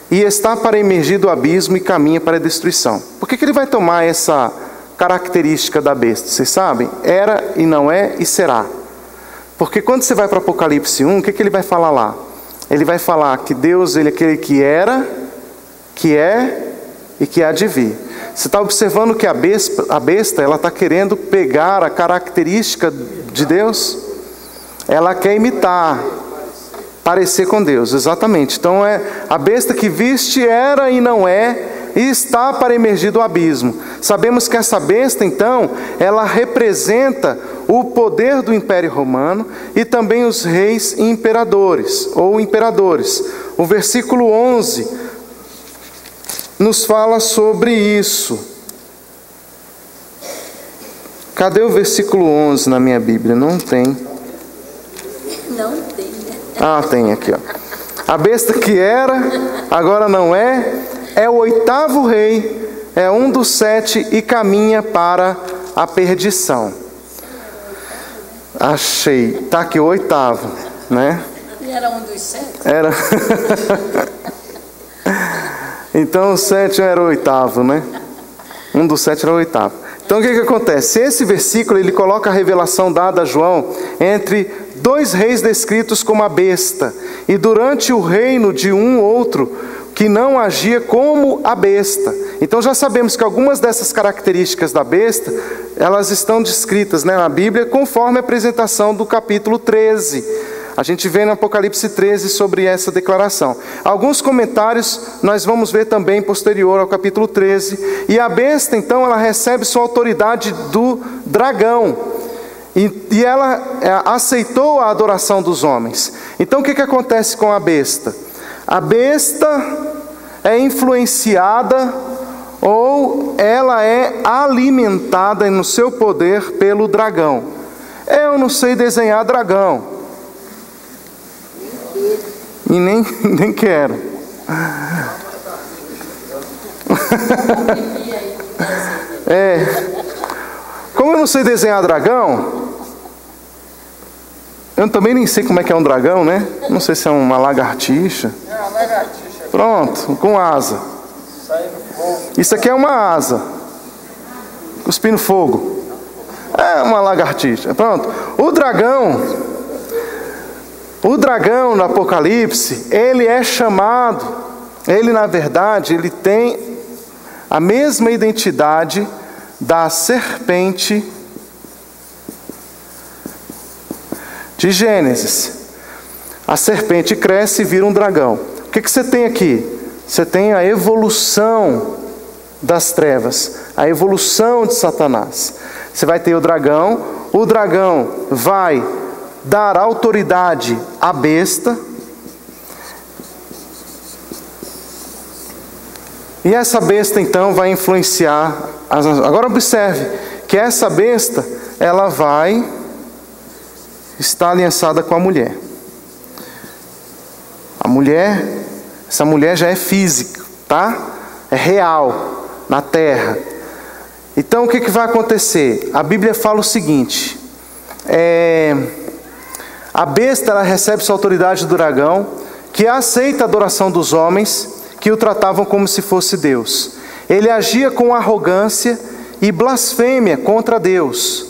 e está para emergir do abismo e caminha para a destruição. Por que ele vai tomar essa característica da besta? Vocês sabem? Era e não é e será. Porque quando você vai para Apocalipse 1, o que ele vai falar lá? Ele vai falar que Deus, ele é aquele que era, que é e que há de vir. Você está observando que a besta ela está querendo pegar a característica de Deus? Ela quer imitar, parecer com Deus, exatamente. Então a besta que viste era e não é, e está para emergir do abismo. Sabemos que essa besta, então, ela representa o poder do Império Romano e também os reis e imperadores, ou imperadores. O versículo 11 nos fala sobre isso. Cadê o versículo 11 na minha Bíblia? Não tem. Não tem, né? Ah, tem aqui, ó. A besta que era, agora não é o 8º rei, é um dos 7 e caminha para a perdição. Achei, tá aqui o 8º, né? E era um dos 7? Era. Então o 7 era o 8º, né? Um dos 7 era o 8º. Então o que acontece? Esse versículo ele coloca a revelação dada a João entre 2 reis descritos como a besta, e durante o reino de um outro que não agia como a besta. Então já sabemos que algumas dessas características da besta, elas estão descritas, né, na Bíblia, conforme a apresentação do capítulo 13. A gente vê no Apocalipse 13 sobre essa declaração. Alguns comentários nós vamos ver também posterior ao capítulo 13. E a besta, então, ela recebe sua autoridade do dragão. E ela aceitou a adoração dos homens. Então o que acontece com a besta? A besta, é influenciada ou ela é alimentada no seu poder pelo dragão. Eu não sei desenhar dragão. E nem quero. Como eu não sei desenhar dragão, eu também nem sei como é que é um dragão, né? Não sei se é uma lagartixa. É uma lagartixa. Pronto, com asa. Isso aqui é uma asa, cuspindo fogo. É uma lagartixa. Pronto. O dragão no Apocalipse, ele é chamado, ele na verdade, ele tem a mesma identidade da serpente de Gênesis. A serpente cresce e vira um dragão. O que você tem aqui? Você tem a evolução das trevas, a evolução de Satanás. Você vai ter o dragão vai dar autoridade à besta, e essa besta então vai influenciar as nações. Agora observe que essa besta, ela vai estar aliançada com a mulher. Essa mulher já é física, tá? É real, na terra. Então o que vai acontecer? A Bíblia fala o seguinte: a besta, ela recebe sua autoridade do dragão, que aceita a adoração dos homens, que o tratavam como se fosse Deus. Ele agia com arrogância e blasfêmia contra Deus.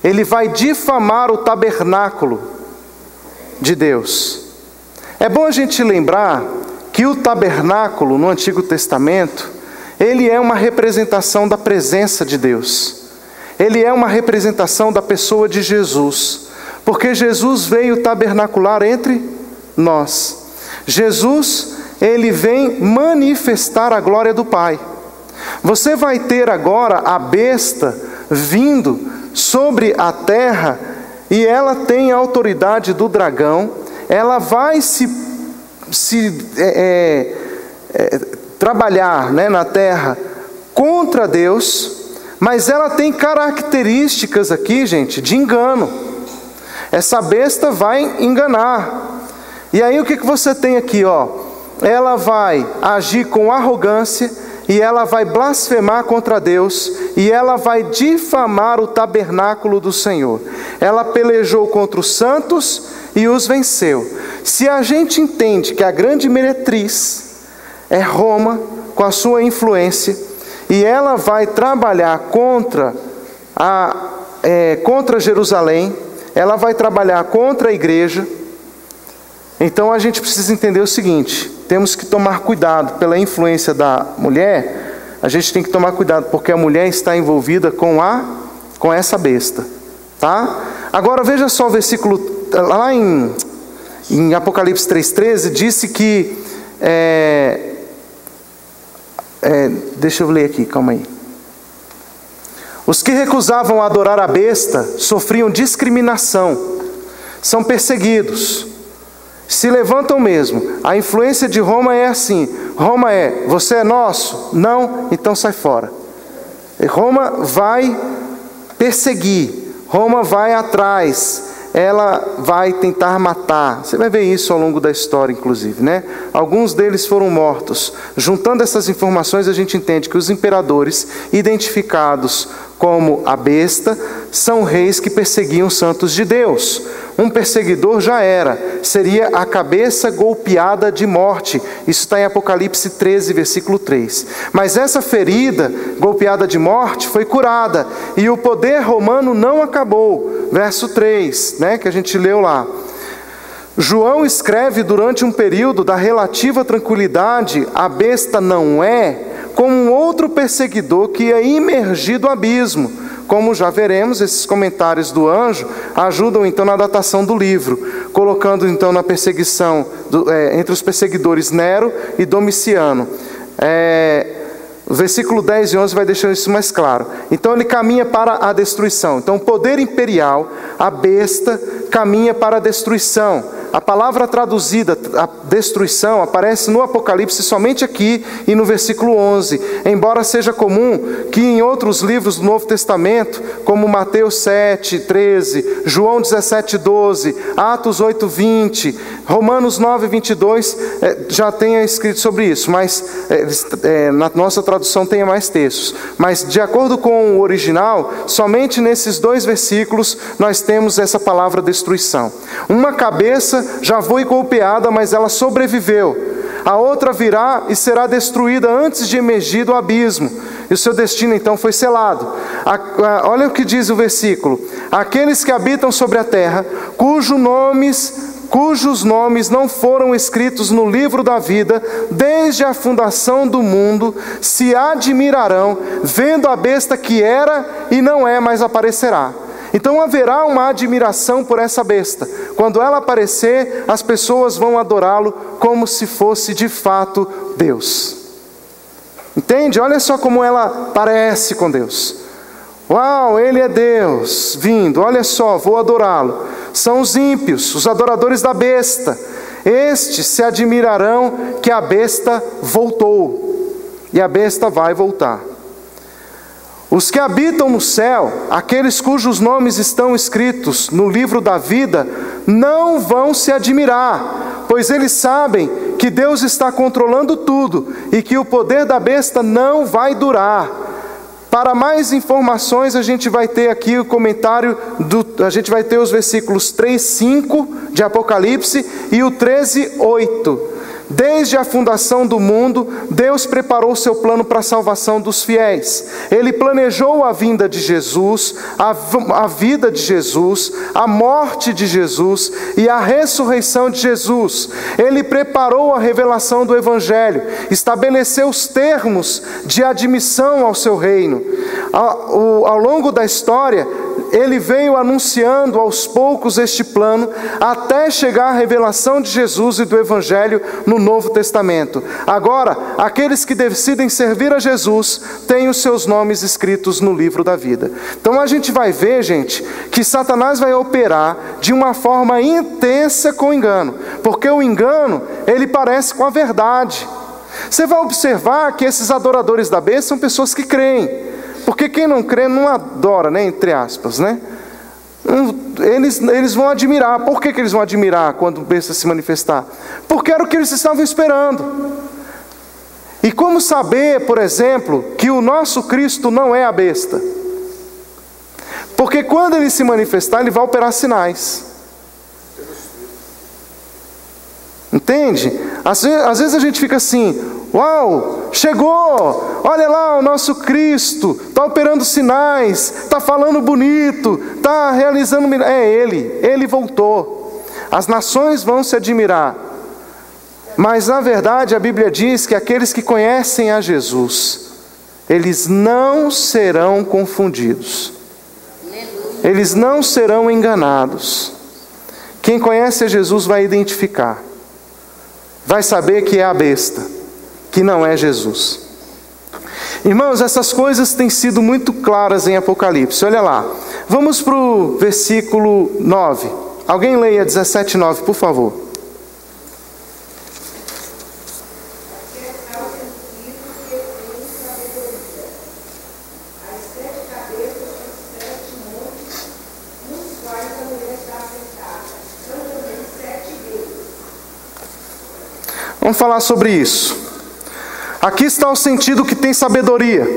Ele vai difamar o tabernáculo de Deus. É bom a gente lembrar que o tabernáculo no Antigo Testamento, ele é uma representação da presença de Deus. Ele é uma representação da pessoa de Jesus, porque Jesus veio tabernacular entre nós. Jesus, ele vem manifestar a glória do Pai. Você vai ter agora a besta vindo sobre a terra, e ela tem a autoridade do dragão. Ela vai trabalhar, né, na terra contra Deus, mas ela tem características aqui, gente, de engano. Essa besta vai enganar. E aí o que você tem aqui, ó? Ela vai agir com arrogância, e ela vai blasfemar contra Deus, e ela vai difamar o tabernáculo do Senhor. Ela pelejou contra os santos e os venceu. Se a gente entende que a grande meretriz é Roma, com a sua influência, e ela vai trabalhar contra Jerusalém, ela vai trabalhar contra a igreja, então a gente precisa entender o seguinte: temos que tomar cuidado pela influência da mulher. A gente tem que tomar cuidado, porque a mulher está envolvida com essa besta, tá? Agora veja só o versículo, lá em Apocalipse 3,13, disse que, deixa eu ler aqui, calma aí. Os que recusavam adorar a besta sofriam discriminação, são perseguidos, se levantam mesmo. A influência de Roma é assim: Roma você é nosso? Não? Então sai fora. Roma vai perseguir, Roma vai atrás, ela vai tentar matar. Você vai ver isso ao longo da história, inclusive, né? Alguns deles foram mortos. Juntando essas informações, a gente entende que os imperadores, identificados como a besta, são reis que perseguiam os santos de Deus. Um perseguidor seria a cabeça golpeada de morte. Isso está em Apocalipse 13, versículo 3. Mas essa ferida, golpeada de morte, foi curada, e o poder romano não acabou. Verso 3, né, que a gente leu lá. João escreve durante um período da relativa tranquilidade: a besta não é como um outro perseguidor que ia imergir do abismo. Como já veremos, esses comentários do anjo ajudam então na datação do livro, colocando então na perseguição entre os perseguidores Nero e Domiciano. O versículo 10 e 11 vai deixando isso mais claro. Então ele caminha para a destruição. Então o poder imperial, a besta, caminha para a destruição. a palavra traduzida, a destruição, aparece no Apocalipse somente aqui e no versículo 11. Embora seja comum que em outros livros do Novo Testamento, como Mateus 7, 13, João 17, 12, Atos 8, 20, Romanos 9, 22, já tenha escrito sobre isso, mas na nossa tradução tenha mais textos. Mas de acordo com o original, somente nesses 2 versículos nós temos essa palavra destruição. Uma cabeça já foi golpeada, mas ela sobreviveu. A outra virá e será destruída antes de emergir do abismo. E o seu destino então foi selado. Olha o que diz o versículo: aqueles que habitam sobre a terra, cujos nomes não foram escritos no livro da vida, desde a fundação do mundo, se admirarão, vendo a besta que era e não é, mas aparecerá. Então haverá uma admiração por essa besta. Quando ela aparecer, as pessoas vão adorá-lo como se fosse de fato Deus. Entende? Olha só como ela parece com Deus. Uau, ele é Deus vindo, olha só, vou adorá-lo. São os ímpios, os adoradores da besta. Estes se admirarão que a besta voltou. E a besta vai voltar. Os que habitam no céu, aqueles cujos nomes estão escritos no livro da vida, não vão se admirar, pois eles sabem que Deus está controlando tudo e que o poder da besta não vai durar. Para mais informações, a gente vai ter aqui o comentário, a gente vai ter os versículos 3, 5 de Apocalipse e o 13, 8. Desde a fundação do mundo, Deus preparou seu plano para a salvação dos fiéis. Ele planejou a vinda de Jesus, a vida de Jesus, a morte de Jesus e a ressurreição de Jesus. Ele preparou a revelação do Evangelho, estabeleceu os termos de admissão ao seu reino. Ao longo da história, ele veio anunciando aos poucos este plano, até chegar à revelação de Jesus e do Evangelho no Novo Testamento. Agora, aqueles que decidem servir a Jesus, têm os seus nomes escritos no livro da vida. Então a gente vai ver, gente, que Satanás vai operar de uma forma intensa com o engano, porque o engano, ele parece com a verdade. Você vai observar que esses adoradores da besta são pessoas que creem. Porque quem não crê não adora, né? Entre aspas, né? Eles vão admirar. Por que eles vão admirar quando o besta se manifestar? Porque era o que eles estavam esperando. E como saber, por exemplo, que o nosso Cristo não é a besta? Porque quando ele se manifestar, ele vai operar sinais. Entende? Às vezes a gente fica assim: uau, chegou, olha lá o nosso Cristo, está operando sinais, está falando bonito, está realizando milagres. É Ele voltou. As nações vão se admirar. Mas na verdade a Bíblia diz que aqueles que conhecem a Jesus, eles não serão confundidos. Eles não serão enganados. Quem conhece a Jesus vai identificar. Vai saber que é a besta, que não é Jesus. Irmãos, essas coisas têm sido muito claras em Apocalipse. Olha lá, vamos para o versículo 9. Alguém leia 17, 9, por favor. Vamos falar sobre isso. Aqui está o sentido que tem sabedoria.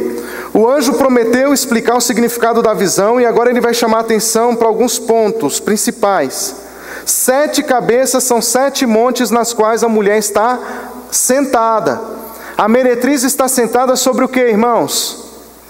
O anjo prometeu explicar o significado da visão e agora ele vai chamar a atenção para alguns pontos principais. 7 cabeças são 7 montes nas quais a mulher está sentada. A meretriz está sentada sobre o que, irmãos?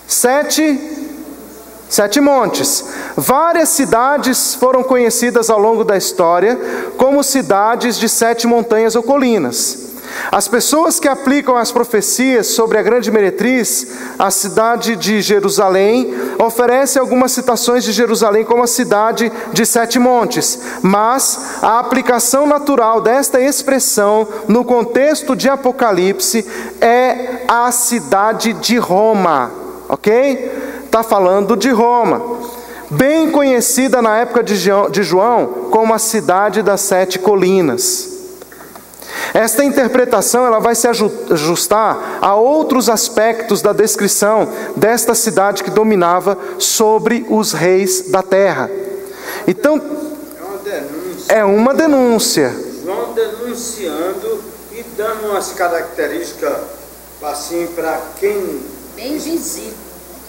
7 montes. Várias cidades foram conhecidas ao longo da história como cidades de 7 montanhas ou colinas. As pessoas que aplicam as profecias sobre a grande meretriz, a cidade de Jerusalém, oferecem algumas citações de Jerusalém como a cidade de 7 montes. Mas a aplicação natural desta expressão no contexto de Apocalipse é a cidade de Roma, ok? Está falando de Roma. bem conhecida na época de João como a cidade das 7 colinas. Esta interpretação ela vai se ajustar a outros aspectos da descrição desta cidade que dominava sobre os reis da terra. Então, é uma denúncia. João denunciando e dando umas características assim para quem... Bem visível.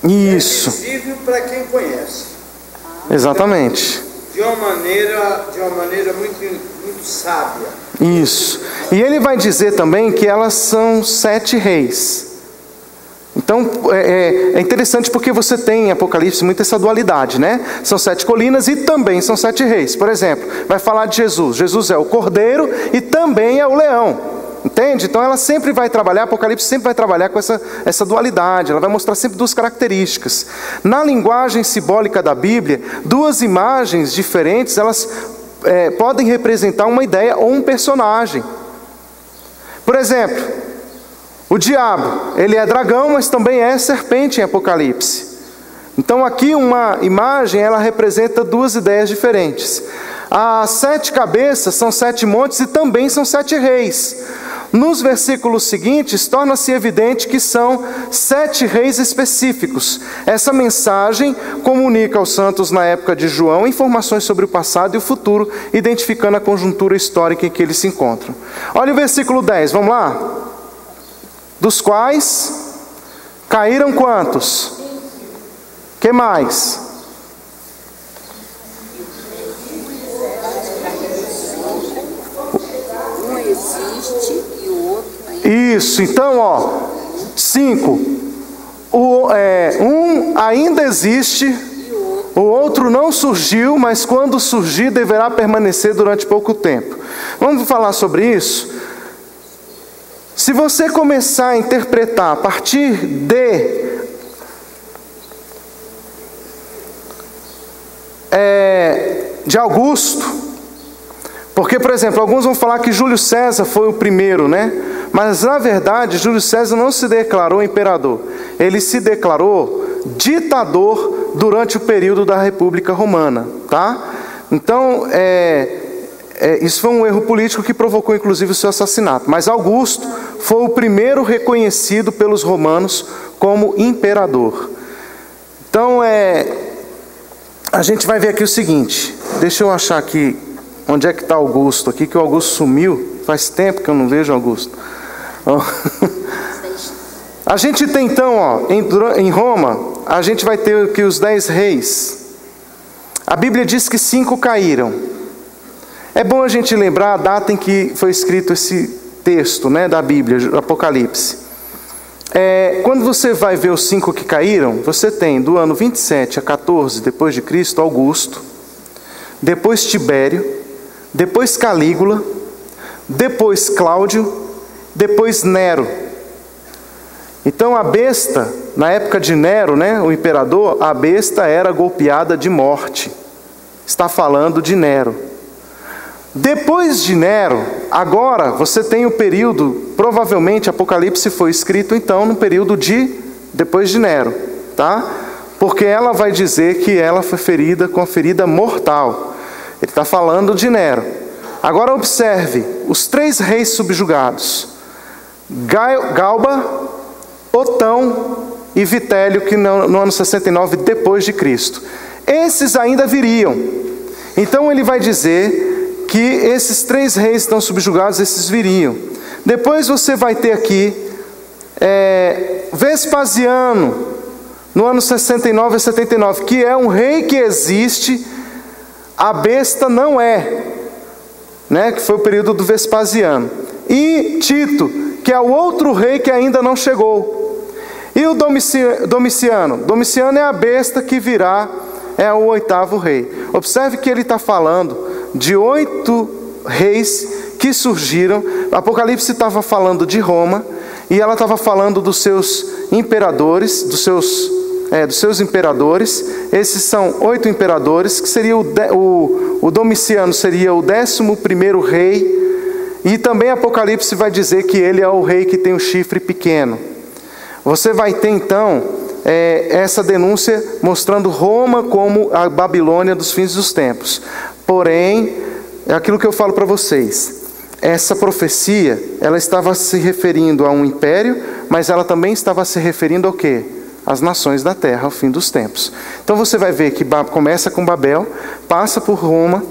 Isso. É visível para quem conhece. Exatamente. De uma maneira muito sábia. Isso. E ele vai dizer também que elas são 7 reis. Então, é interessante porque você tem em Apocalipse muito essa dualidade, né? São 7 colinas e também são 7 reis. Por exemplo, vai falar de Jesus. Jesus é o cordeiro e também é o leão. Entende? Então ela sempre vai trabalhar, Apocalipse sempre vai trabalhar com essa dualidade. Ela vai mostrar sempre 2 características. Na linguagem simbólica da Bíblia, 2 imagens diferentes, elas podem representar uma ideia ou um personagem. Por exemplo, o diabo, ele é dragão, mas também é serpente em Apocalipse. Então aqui uma imagem, ela representa 2 ideias diferentes. As 7 cabeças são 7 montes e também são 7 reis. Nos versículos seguintes, torna-se evidente que são 7 reis específicos. Essa mensagem comunica aos santos na época de João informações sobre o passado e o futuro, identificando a conjuntura histórica em que eles se encontram. Olha o versículo 10, vamos lá? Dos quais caíram quantos? Que mais? Um existe e o outro ainda. Isso, então 5. Um ainda existe, o outro não surgiu, mas quando surgir deverá permanecer durante pouco tempo. Vamos falar sobre isso? Se você começar a interpretar a partir de Augusto, porque, por exemplo, alguns vão falar que Júlio César foi o primeiro, né? Mas, na verdade, Júlio César não se declarou imperador. Ele se declarou ditador durante o período da República Romana, tá? Então, isso foi um erro político que provocou, inclusive, o seu assassinato. Mas Augusto foi o primeiro reconhecido pelos romanos como imperador. Então, a gente vai ver aqui o seguinte. Deixa eu achar aqui onde é que está Augusto aqui, que o Augusto sumiu. Faz tempo que eu não vejo Augusto. A gente tem então, em Roma, a gente vai ter aqui os 10 reis. A Bíblia diz que 5 caíram. É bom a gente lembrar a data em que foi escrito esse texto, né, da Bíblia, Apocalipse. Quando você vai ver os 5 que caíram, você tem do ano 27 a 14 depois de Cristo, Augusto, depois Tibério, depois Calígula, depois Cláudio, depois Nero. Então a besta, na época de Nero, né, o imperador, a besta era golpeada de morte. Está falando de Nero. Depois de Nero, agora você tem o período, provavelmente Apocalipse foi escrito então no período depois de Nero, tá? Porque ela vai dizer que ela foi ferida com a ferida mortal. Ele está falando de Nero. Agora observe os 3 reis subjugados: Galba, Otão e Vitélio, que no ano 69 depois de Cristo. Esses ainda viriam. Então ele vai dizer que esses 3 reis estão subjugados, esses viriam. Depois você vai ter aqui Vespasiano, no ano 69 a 79, que é um rei que existe, a besta não é, né? Que foi o período do Vespasiano. E Tito, que é o outro rei que ainda não chegou. E o Domiciano. Domiciano é a besta que virá, é o 8º rei. Observe que ele está falando de 8 reis que surgiram. Apocalipse estava falando de Roma, e ela estava falando dos seus imperadores, dos seus imperadores. Esses são 8 imperadores, que seria o Domiciano seria o 11º rei, e também Apocalipse vai dizer que ele é o rei que tem o chifre pequeno. Você vai ter então essa denúncia mostrando Roma como a Babilônia dos fins dos tempos. Porém, é aquilo que eu falo para vocês. Essa profecia, ela estava se referindo a um império, mas ela também estava se referindo ao quê? As nações da terra, ao fim dos tempos. Então você vai ver que começa com Babel, passa por Roma,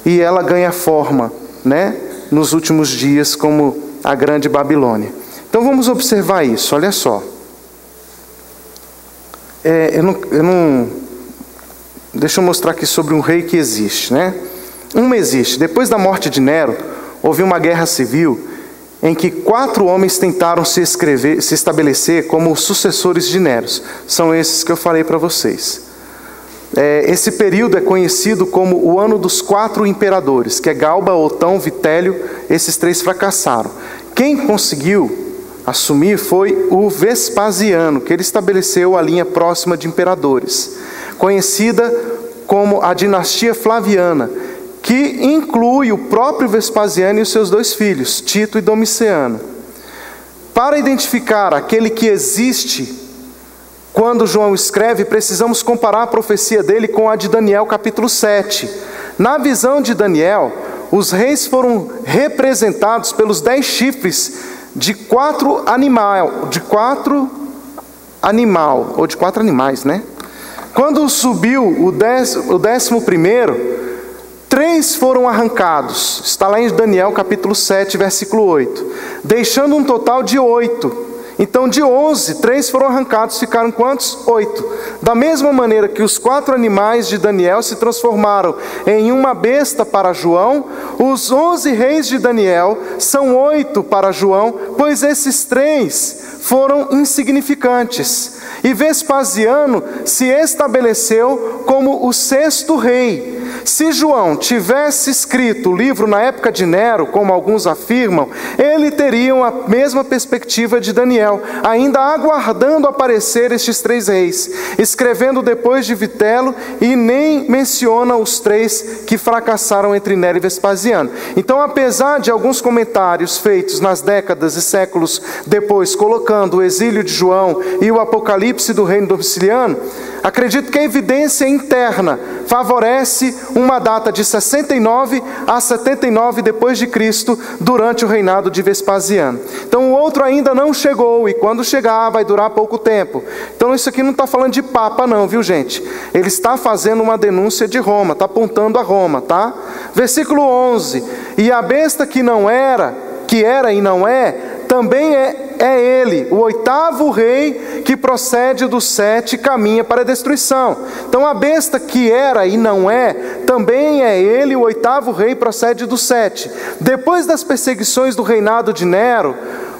e ela ganha forma, né, nos últimos dias como a grande Babilônia. Então vamos observar isso, olha só. Deixa eu mostrar aqui sobre um rei que existe, né? Existe. Depois da morte de Nero, houve uma guerra civil em que 4 homens tentaram se estabelecer como sucessores de Nero. São esses que eu falei para vocês. Esse período é conhecido como o ano dos 4 imperadores, que é Galba, Otão, Vitélio. Esses 3 fracassaram. Quem conseguiu assumir foi o Vespasiano, que ele estabeleceu a linha próxima de imperadores, conhecida como a dinastia Flaviana, que inclui o próprio Vespasiano e os seus 2 filhos, Tito e Domiciano. Para identificar aquele que existe, quando João escreve, precisamos comparar a profecia dele com a de Daniel capítulo 7. Na visão de Daniel, os reis foram representados pelos 10 chifres de 4 animais, né? Quando subiu o 11º, 3 foram arrancados. Está lá em Daniel capítulo 7, versículo 8. Deixando um total de 8. Então de 11, 3 foram arrancados, ficaram quantos? 8. Da mesma maneira que os 4 animais de Daniel se transformaram em uma besta para João, os 11 reis de Daniel são 8 para João, pois esses 3 foram insignificantes. E Vespasiano se estabeleceu como o 6º rei. Se João tivesse escrito o livro na época de Nero, como alguns afirmam, ele teria a mesma perspectiva de Daniel, ainda aguardando aparecer estes 3 reis, escrevendo depois de Vitelo, e nem menciona os 3 que fracassaram entre Nero e Vespasiano. Então, apesar de alguns comentários feitos nas décadas e séculos depois, colocando o exílio de João e o apocalipse do reino Domiciliano, acredito que a evidência interna favorece uma data de 69 a 79 depois de Cristo, durante o reinado de Vespasiano. Então o outro ainda não chegou, e quando chegar vai durar pouco tempo. Então isso aqui não está falando de Papa não, viu gente? Ele está fazendo uma denúncia de Roma, está apontando a Roma, tá? Versículo 11: e a besta que era e não é, também é ele, o 8º rei que procede do 7, caminha para a destruição. Então a besta que era e não é, também é ele, o 8º rei, procede do 7. Depois das perseguições do reinado de Nero,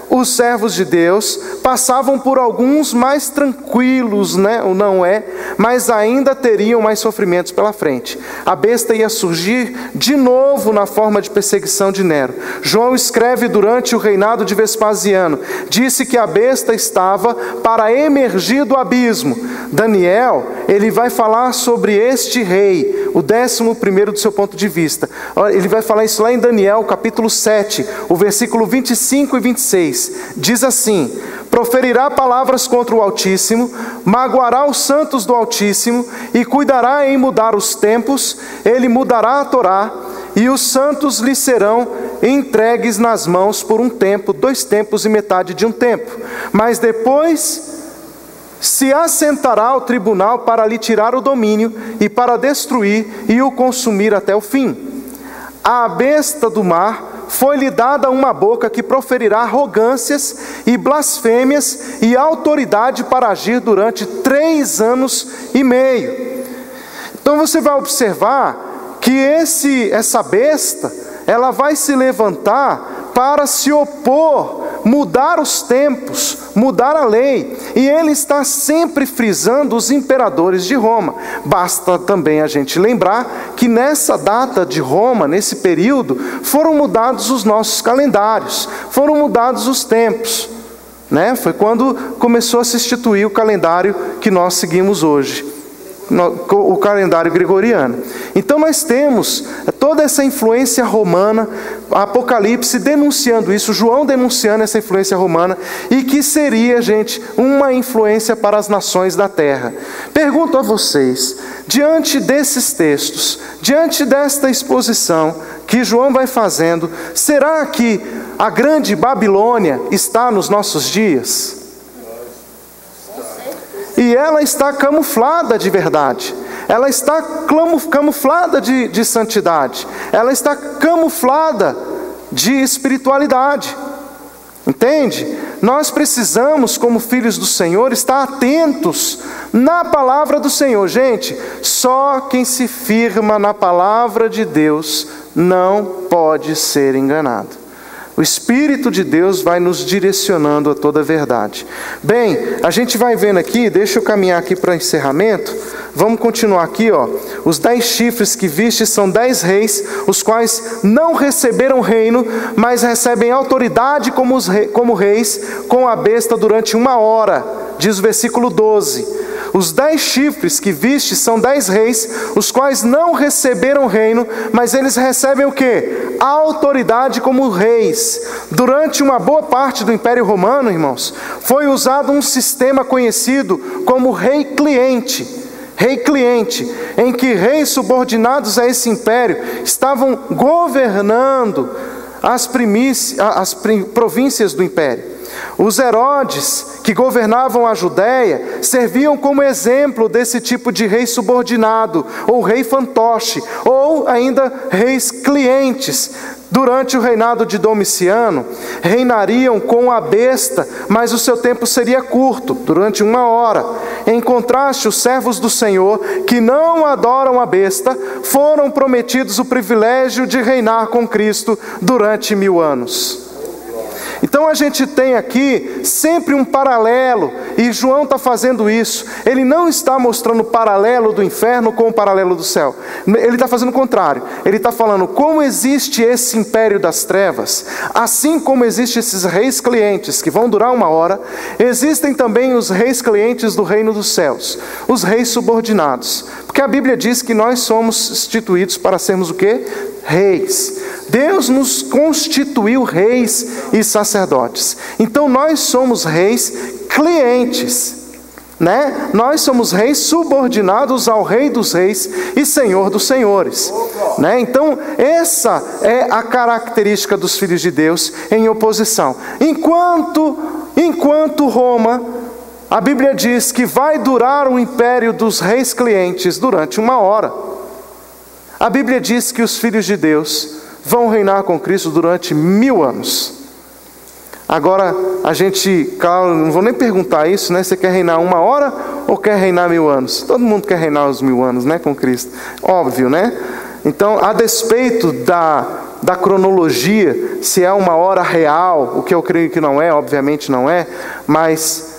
os servos de Deus passavam por alguns mais tranquilos, né? Não é, mas ainda teriam mais sofrimentos pela frente. A besta ia surgir de novo na forma de perseguição de Nero. João escreve durante o reinado de Vespasiano, disse que a besta estava para emergir do abismo. Daniel, ele vai falar sobre este rei, o 11º do seu ponto de vista. Ele vai falar isso lá em Daniel capítulo 7, o versículo 25 e 26. Diz assim: proferirá palavras contra o Altíssimo, magoará os santos do Altíssimo, e cuidará em mudar os tempos. Ele mudará a Torá, e os santos lhe serão entregues nas mãos por um tempo, 2 tempos e metade de um tempo. Mas depois se assentará ao tribunal para lhe tirar o domínio, e para destruir e o consumir até o fim. A besta do mar foi-lhe dada uma boca que proferirá arrogâncias e blasfêmias, e autoridade para agir durante 3 anos e meio. Então você vai observar que essa besta, ela vai se levantar para se opor, mudar os tempos, mudar a lei. E ele está sempre frisando os imperadores de Roma. Basta também a gente lembrar que nessa data de Roma, nesse período, foram mudados os nossos calendários, foram mudados os tempos, né? Foi quando começou a se instituir o calendário que nós seguimos hoje. o calendário gregoriano. Então nós temos toda essa influência romana, Apocalipse denunciando isso, João denunciando essa influência romana, e que seria, gente, uma influência para as nações da terra. Pergunto a vocês, diante desses textos, diante desta exposição que João vai fazendo, será que a grande Babilônia está nos nossos dias? E ela está camuflada de verdade, ela está camuflada de santidade, ela está camuflada de espiritualidade, entende? Nós precisamos, como filhos do Senhor, estar atentos na palavra do Senhor. Gente, só quem se firma na palavra de Deus não pode ser enganado. O Espírito de Deus vai nos direcionando a toda a verdade. Bem, a gente vai vendo aqui, deixa eu caminhar aqui para o encerramento. Vamos continuar aqui, ó. Os 10 chifres que viste são 10 reis, os quais não receberam reino, mas recebem autoridade como reis com a besta durante 1 hora, diz o versículo 12. Os 10 chifres que viste são 10 reis, os quais não receberam reino, mas eles recebem o quê? A autoridade como reis. Durante uma boa parte do Império Romano, irmãos, foi usado um sistema conhecido como rei cliente, em que reis subordinados a esse império estavam governando as províncias do império. Os Herodes, que governavam a Judéia, serviam como exemplo desse tipo de rei subordinado, ou rei fantoche, ou ainda reis clientes. Durante o reinado de Domiciano, reinariam com a besta, mas o seu tempo seria curto, durante 1 hora. Em contraste, os servos do Senhor, que não adoram a besta, foram prometidos o privilégio de reinar com Cristo durante 1000 anos. Então a gente tem aqui sempre um paralelo, e João está fazendo isso. Ele não está mostrando o paralelo do inferno com o paralelo do céu. Ele está fazendo o contrário. Ele está falando como existe esse império das trevas, assim como existem esses reis clientes que vão durar 1 hora, existem também os reis clientes do reino dos céus, os reis subordinados. Porque a Bíblia diz que nós somos instituídos para sermos o quê? Reis. Deus nos constituiu reis e sacerdotes. Então nós somos reis clientes, né? Nós somos reis subordinados ao Rei dos Reis e Senhor dos Senhores, né? Então essa é a característica dos filhos de Deus em oposição. Enquanto Roma, a Bíblia diz que vai durar o império dos reis clientes durante 1 hora. A Bíblia diz que os filhos de Deus vão reinar com Cristo durante 1000 anos. Agora, a gente, claro, não vou nem perguntar isso, né? Você quer reinar 1 hora ou quer reinar 1000 anos? Todo mundo quer reinar os 1000 anos, né? Com Cristo. Óbvio, né? Então, a despeito da cronologia, se é 1 hora real, o que eu creio que não é, obviamente não é, mas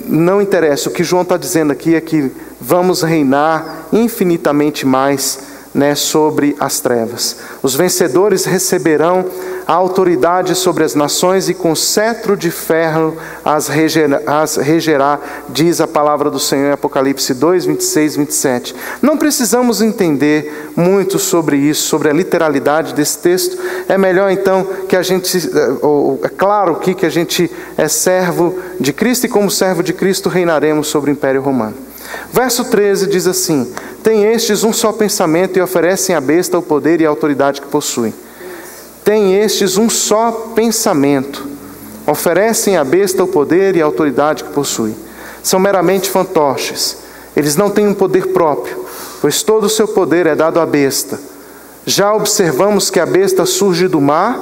não interessa. O que João está dizendo aqui é que vamos reinar infinitamente mais, né, sobre as trevas. Os vencedores receberão a autoridade sobre as nações e com cetro de ferro as regerá, diz a palavra do Senhor em Apocalipse 2, 26, 27. Não precisamos entender muito sobre isso, sobre a literalidade desse texto. É melhor então que a gente, é claro que a gente é servo de Cristo e como servo de Cristo reinaremos sobre o Império Romano. Verso 13 diz assim: tem estes um só pensamento e oferecem à besta o poder e a autoridade que possuem. Tem estes um só pensamento, oferecem à besta o poder e a autoridade que possuem. São meramente fantoches, eles não têm um poder próprio, pois todo o seu poder é dado à besta. Já observamos que a besta surge do mar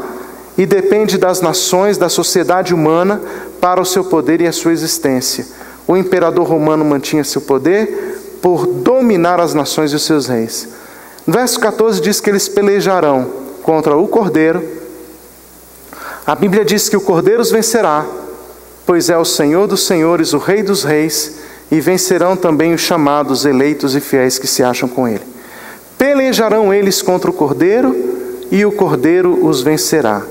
e depende das nações, da sociedade humana, para o seu poder e a sua existência. O imperador romano mantinha seu poder por dominar as nações e os seus reis. No verso 14 diz que eles pelejarão contra o Cordeiro. A Bíblia diz que o Cordeiro os vencerá, pois é o Senhor dos senhores, o Rei dos reis, e vencerão também os chamados, eleitos e fiéis que se acham com ele. Pelejarão eles contra o Cordeiro, e o Cordeiro os vencerá.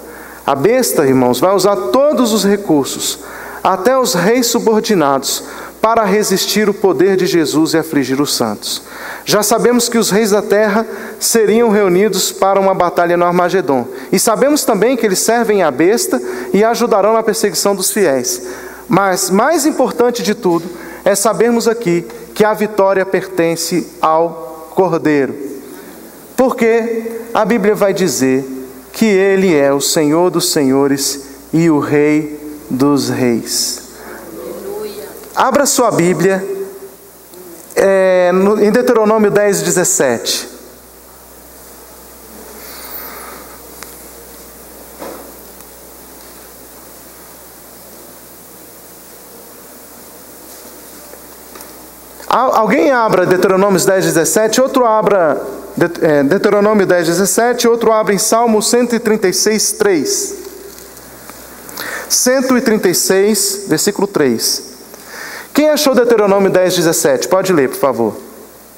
A besta, irmãos, vai usar todos os recursos, até os reis subordinados, para resistir o poder de Jesus e afligir os santos. Já sabemos que os reis da terra seriam reunidos para uma batalha no Armagedon. E sabemos também que eles servem à besta e ajudarão na perseguição dos fiéis. Mas mais importante de tudo é sabermos aqui que a vitória pertence ao Cordeiro. Porque a Bíblia vai dizer que Ele é o Senhor dos senhores e o Rei dos reis. Abra sua Bíblia em Deuteronômio 10, 17. Alguém abra Deuteronômio 10, 17, outro abra Deuteronômio 10, 17, outro abra em Salmo 136, 3. 136, versículo 3. Quem achou Deuteronômio 10, 17? Pode ler, por favor.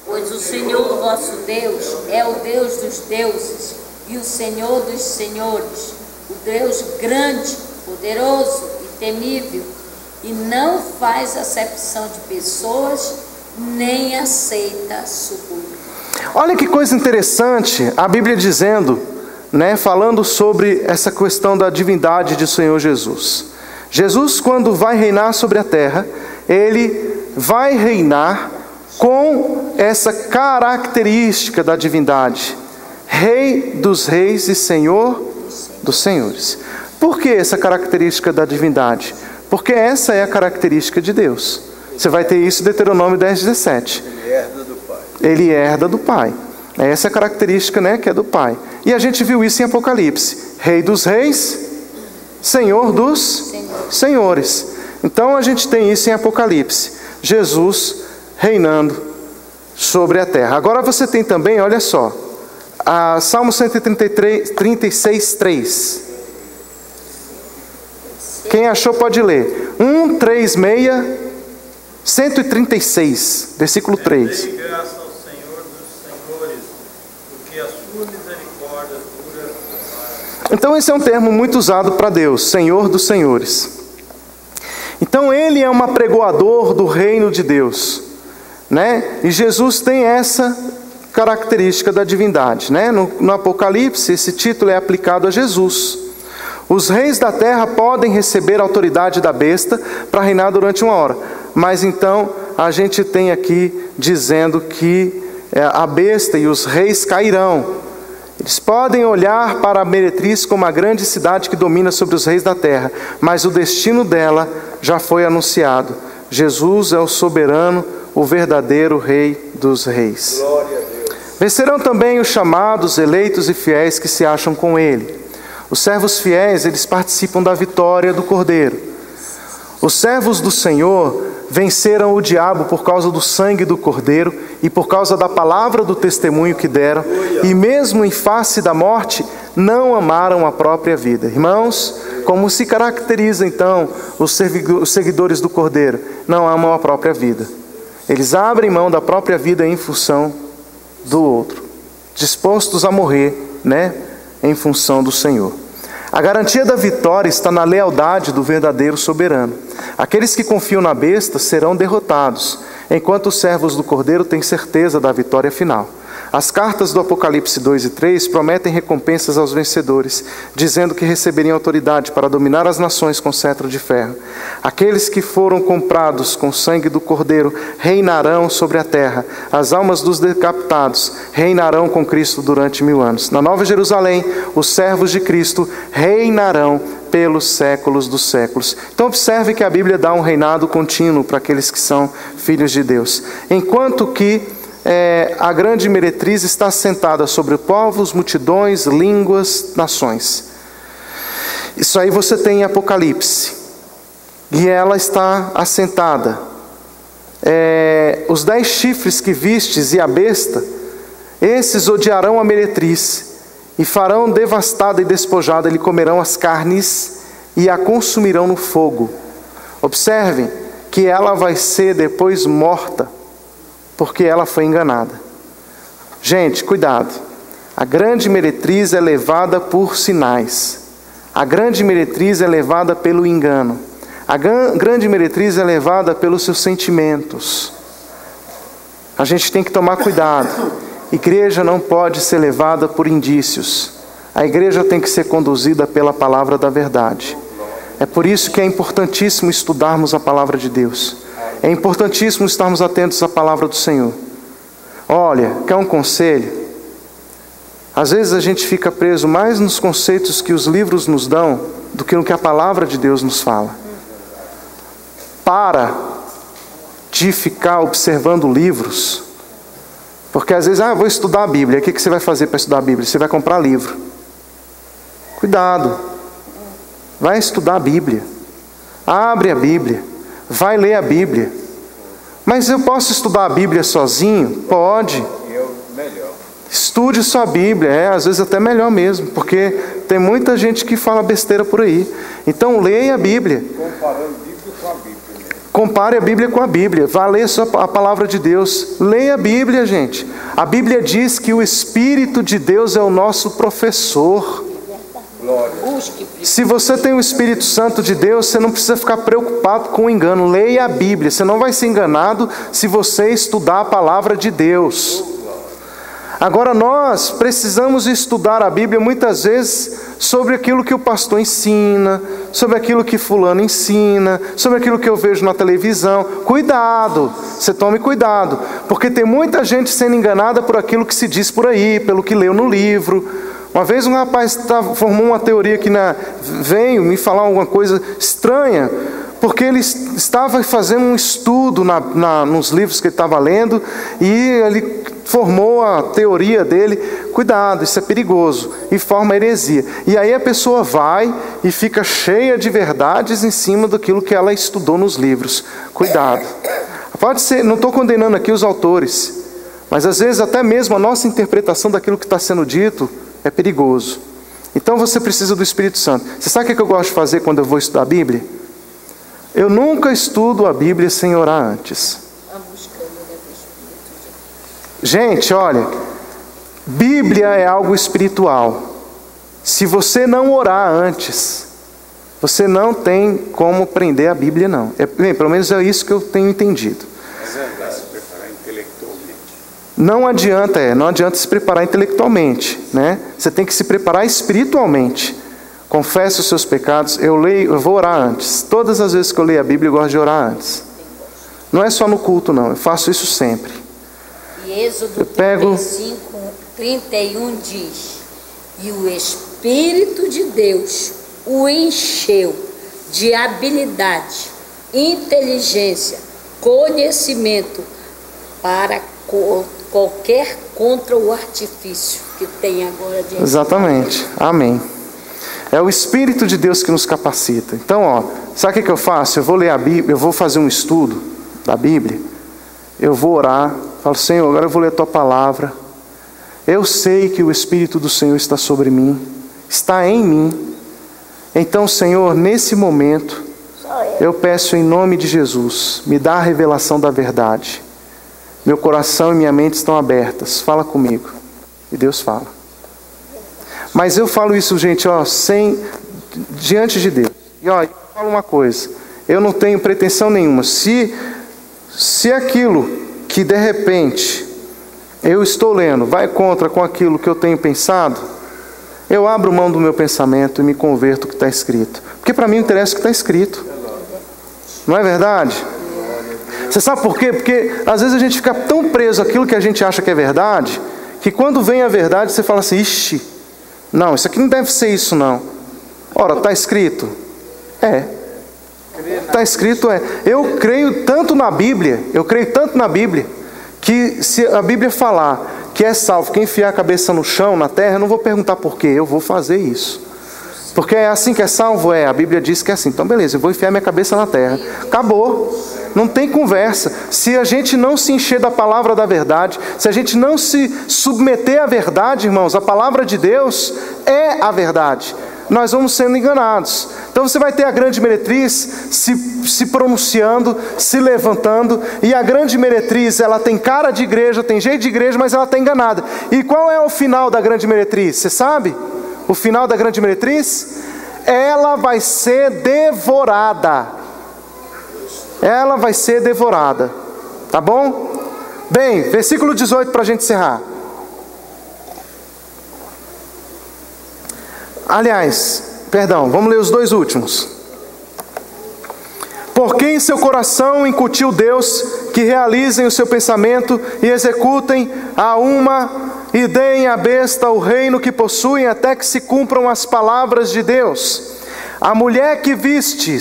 Pois o Senhor vosso Deus é o Deus dos deuses e o Senhor dos senhores, o Deus grande, poderoso e temível, e não faz acepção de pessoas, nem aceita sucumbi. Olha que coisa interessante, a Bíblia dizendo, falando sobre essa questão da divindade de Senhor Jesus. Jesus, quando vai reinar sobre a terra, Ele vai reinar com essa característica da divindade. Rei dos reis e Senhor dos senhores. Por que essa característica da divindade? Porque essa é a característica de Deus. Você vai ter isso em Deuteronômio 10, 17. Ele herda do Pai. Ele herda do Pai. Essa é a característica, que é do Pai. E a gente viu isso em Apocalipse. Rei dos reis, Senhor dos senhores. Então a gente tem isso em Apocalipse. Jesus reinando sobre a terra. Agora você tem também, olha só, Salmo 136, 3. Quem achou pode ler. 136, 136, versículo 3. Dei graça ao Senhor dos senhores, porque a sua misericórdia dura para... Então esse é um termo muito usado para Deus, Senhor dos senhores. Então Ele é um apregoador do reino de Deus, E Jesus tem essa característica da divindade, No Apocalipse esse título é aplicado a Jesus. Os reis da terra podem receber a autoridade da besta para reinar durante 1 hora. Mas então a gente tem aqui dizendo que a besta e os reis cairão. Eles podem olhar para a meretriz como a grande cidade que domina sobre os reis da terra, mas o destino dela já foi anunciado. Jesus é o soberano, o verdadeiro Rei dos reis. Glória a Deus. Vencerão também os chamados, eleitos e fiéis que se acham com Ele. Os servos fiéis, eles participam da vitória do Cordeiro. Os servos do Senhor venceram o diabo por causa do sangue do Cordeiro e por causa da palavra do testemunho que deram, e mesmo em face da morte, não amaram a própria vida. Irmãos, como se caracteriza então os seguidores do Cordeiro? Não amam a própria vida. Eles abrem mão da própria vida em função do outro, dispostos a morrer, em função do Senhor. A garantia da vitória está na lealdade do verdadeiro soberano. Aqueles que confiam na besta serão derrotados, enquanto os servos do Cordeiro têm certeza da vitória final. As cartas do Apocalipse 2 e 3 prometem recompensas aos vencedores, dizendo que receberiam autoridade para dominar as nações com cetro de ferro. Aqueles que foram comprados com sangue do Cordeiro reinarão sobre a terra. As almas dos decapitados reinarão com Cristo durante 1000 anos. Na Nova Jerusalém, os servos de Cristo reinarão pelos séculos dos séculos. Então observe que a Bíblia dá um reinado contínuo para aqueles que são filhos de Deus. Enquanto que a grande meretriz está sentada sobre povos, multidões, línguas, nações. Isso aí você tem em Apocalipse. E ela está assentada. Os 10 chifres que vistes e a besta, esses odiarão a meretriz, e farão devastada e despojada, lhe comerão as carnes e a consumirão no fogo. Observem que ela vai ser depois morta, porque ela foi enganada. Gente, cuidado. A grande meretriz é levada por sinais. A grande meretriz é levada pelo engano. A grande meretriz é levada pelos seus sentimentos. A gente tem que tomar cuidado. Igreja não pode ser levada por indícios. A igreja tem que ser conduzida pela palavra da verdade. É por isso que é importantíssimo estudarmos a palavra de Deus. É importantíssimo estarmos atentos à palavra do Senhor. Olha, quer um conselho? Às vezes a gente fica preso mais nos conceitos que os livros nos dão do que no que a palavra de Deus nos fala. Para de ficar observando livros. Porque às vezes, vou estudar a Bíblia. O que você vai fazer para estudar a Bíblia? Você vai comprar livro. Cuidado. Vai estudar a Bíblia. Abre a Bíblia. Vai ler a Bíblia. Mas eu posso estudar a Bíblia sozinho? Pode. Estude sua Bíblia. Às vezes até melhor mesmo. Porque tem muita gente que fala besteira por aí. Então leia a Bíblia. Compare a Bíblia com a Bíblia. Vá ler a palavra de Deus. Leia a Bíblia, gente. A Bíblia diz que o Espírito de Deus é o nosso professor. Se você tem o Espírito Santo de Deus, você não precisa ficar preocupado com o engano. Leia a Bíblia. Você não vai ser enganado se você estudar a palavra de Deus. Agora nós precisamos estudar a Bíblia muitas vezes sobre aquilo que o pastor ensina, sobre aquilo que fulano ensina, sobre aquilo que eu vejo na televisão. Cuidado, você tome cuidado, porque tem muita gente sendo enganada por aquilo que se diz por aí, pelo que leu no livro. Uma vez um rapaz formou uma teoria que veio me falar alguma coisa estranha, porque ele estava fazendo um estudo nos livros que ele estava lendo, e ele formou a teoria dele. Cuidado, isso é perigoso, e forma heresia. E aí a pessoa vai e fica cheia de verdades em cima daquilo que ela estudou nos livros. Cuidado. Pode ser, não estou condenando aqui os autores, mas às vezes até mesmo a nossa interpretação daquilo que está sendo dito é perigoso. Então você precisa do Espírito Santo. Você sabe o que eu gosto de fazer quando eu vou estudar a Bíblia? Eu nunca estudo a Bíblia sem orar antes. Gente, olha, Bíblia é algo espiritual. Se você não orar antes, você não tem como aprender a Bíblia, não. Pelo menos é isso que eu tenho entendido. Mas é se preparar intelectualmente. Não adianta se preparar intelectualmente, né? Você tem que se preparar espiritualmente. Confesse os seus pecados. Eu vou orar antes. Todas as vezes que eu leio a Bíblia, eu gosto de orar antes. Não é só no culto, não. Eu faço isso sempre. E Êxodo 35:31 diz: e o Espírito de Deus o encheu de habilidade, inteligência, conhecimento para qualquer contra o artifício que tem agora diante. Exatamente. Amém. É o Espírito de Deus que nos capacita. Então, sabe o que eu faço? Eu vou ler a Bíblia, eu vou fazer um estudo da Bíblia, eu vou orar, falo: Senhor, agora eu vou ler a Tua palavra. Eu sei que o Espírito do Senhor está sobre mim, está em mim. Então, Senhor, nesse momento, eu peço em nome de Jesus, me dá a revelação da verdade. Meu coração e minha mente estão abertas, fala comigo. E Deus fala. Mas eu falo isso, gente, diante de Deus. E eu falo uma coisa, eu não tenho pretensão nenhuma. Se aquilo que de repente eu estou lendo vai contra com aquilo que eu tenho pensado, eu abro mão do meu pensamento e me converto ao que está escrito. Porque para mim interessa o que está escrito. Não é verdade? Você sabe por quê? Porque às vezes a gente fica tão preso àquilo que a gente acha que é verdade, que quando vem a verdade você fala assim: ixi, não, isso aqui não deve ser isso não. Ora, está escrito? Está escrito, Eu creio tanto na Bíblia, que se a Bíblia falar que é salvo quem enfiar a cabeça no chão, na terra, eu não vou perguntar por quê, eu vou fazer isso. Porque é assim que é salvo? A Bíblia diz que é assim. Então beleza, eu vou enfiar minha cabeça na terra. Acabou. Não tem conversa. Se a gente não se encher da palavra da verdade, se a gente não se submeter à verdade, irmãos, a palavra de Deus é a verdade, nós vamos sendo enganados. Então você vai ter a grande meretriz se pronunciando, se levantando, e a grande meretriz, ela tem cara de igreja, tem jeito de igreja, mas ela está enganada. E qual é o final da grande meretriz? Você sabe? O final da grande meretriz? Ela vai ser devorada. ela vai ser devorada. Tá bom? Bem, versículo 18 para a gente encerrar. Aliás, perdão, vamos ler os dois últimos. Porque em seu coração incutiu Deus que realizem o seu pensamento e executem a uma e deem à besta o reino que possuem até que se cumpram as palavras de Deus. A mulher que viste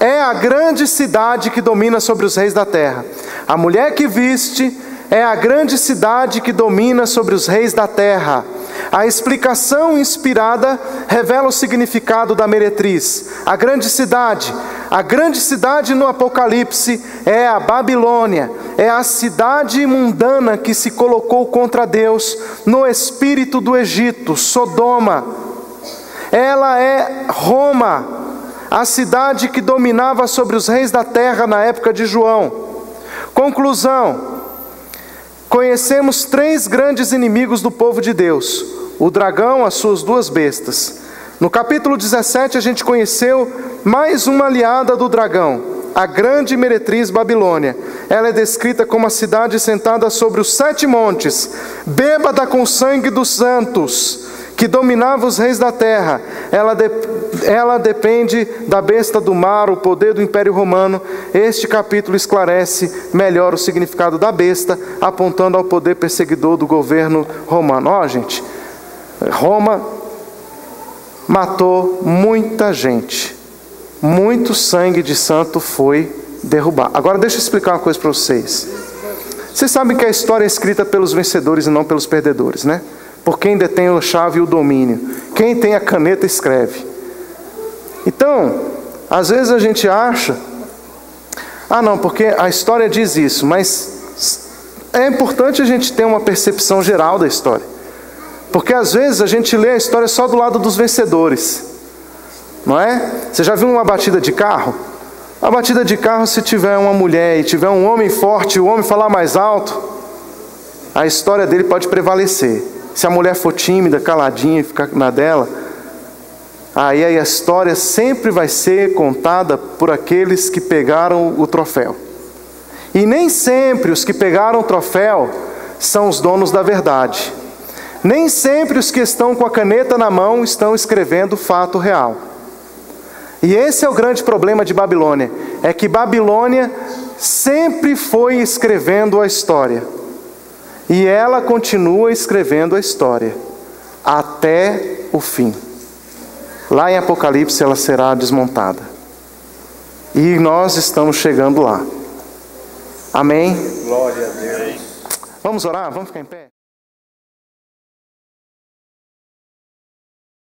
é a grande cidade que domina sobre os reis da terra. A mulher que viste é a grande cidade que domina sobre os reis da terra. A explicação inspirada revela o significado da meretriz. A grande cidade no Apocalipse é a Babilônia, é a cidade mundana que se colocou contra Deus no espírito do Egito, Sodoma. Ela é Roma, a cidade que dominava sobre os reis da terra na época de João. Conclusão: conhecemos 3 grandes inimigos do povo de Deus: o dragão, as suas 2 bestas. No capítulo 17 a gente conheceu mais uma aliada do dragão, a grande meretriz Babilônia. Ela é descrita como a cidade sentada sobre os 7 montes, bêbada com o sangue dos santos, que dominava os reis da terra. Ela depende da besta do mar, o poder do Império Romano. Este capítulo esclarece melhor o significado da besta, apontando ao poder perseguidor do governo romano. Ó, gente, Roma matou muita gente, muito sangue de santo foi derrubado. Agora deixa eu explicar uma coisa para vocês. Vocês sabem que a história é escrita pelos vencedores e não pelos perdedores, né? Por quem detém a chave e o domínio. Quem tem a caneta escreve. Então, às vezes a gente acha, não, porque a história diz isso, mas é importante a gente ter uma percepção geral da história. Porque às vezes a gente lê a história só do lado dos vencedores, não é? Você já viu uma batida de carro? A batida de carro, se tiver uma mulher e tiver um homem forte, o homem falar mais alto, a história dele pode prevalecer. Se a mulher for tímida, caladinha e ficar na dela, aí a história sempre vai ser contada por aqueles que pegaram o troféu. E nem sempre os que pegaram o troféu são os donos da verdade. Nem sempre os que estão com a caneta na mão estão escrevendo o fato real. E esse é o grande problema de Babilônia, é que Babilônia sempre foi escrevendo a história. E ela continua escrevendo a história até o fim. Lá em Apocalipse ela será desmontada. E nós estamos chegando lá. Amém? Glória a Deus. Vamos orar? Vamos ficar em pé?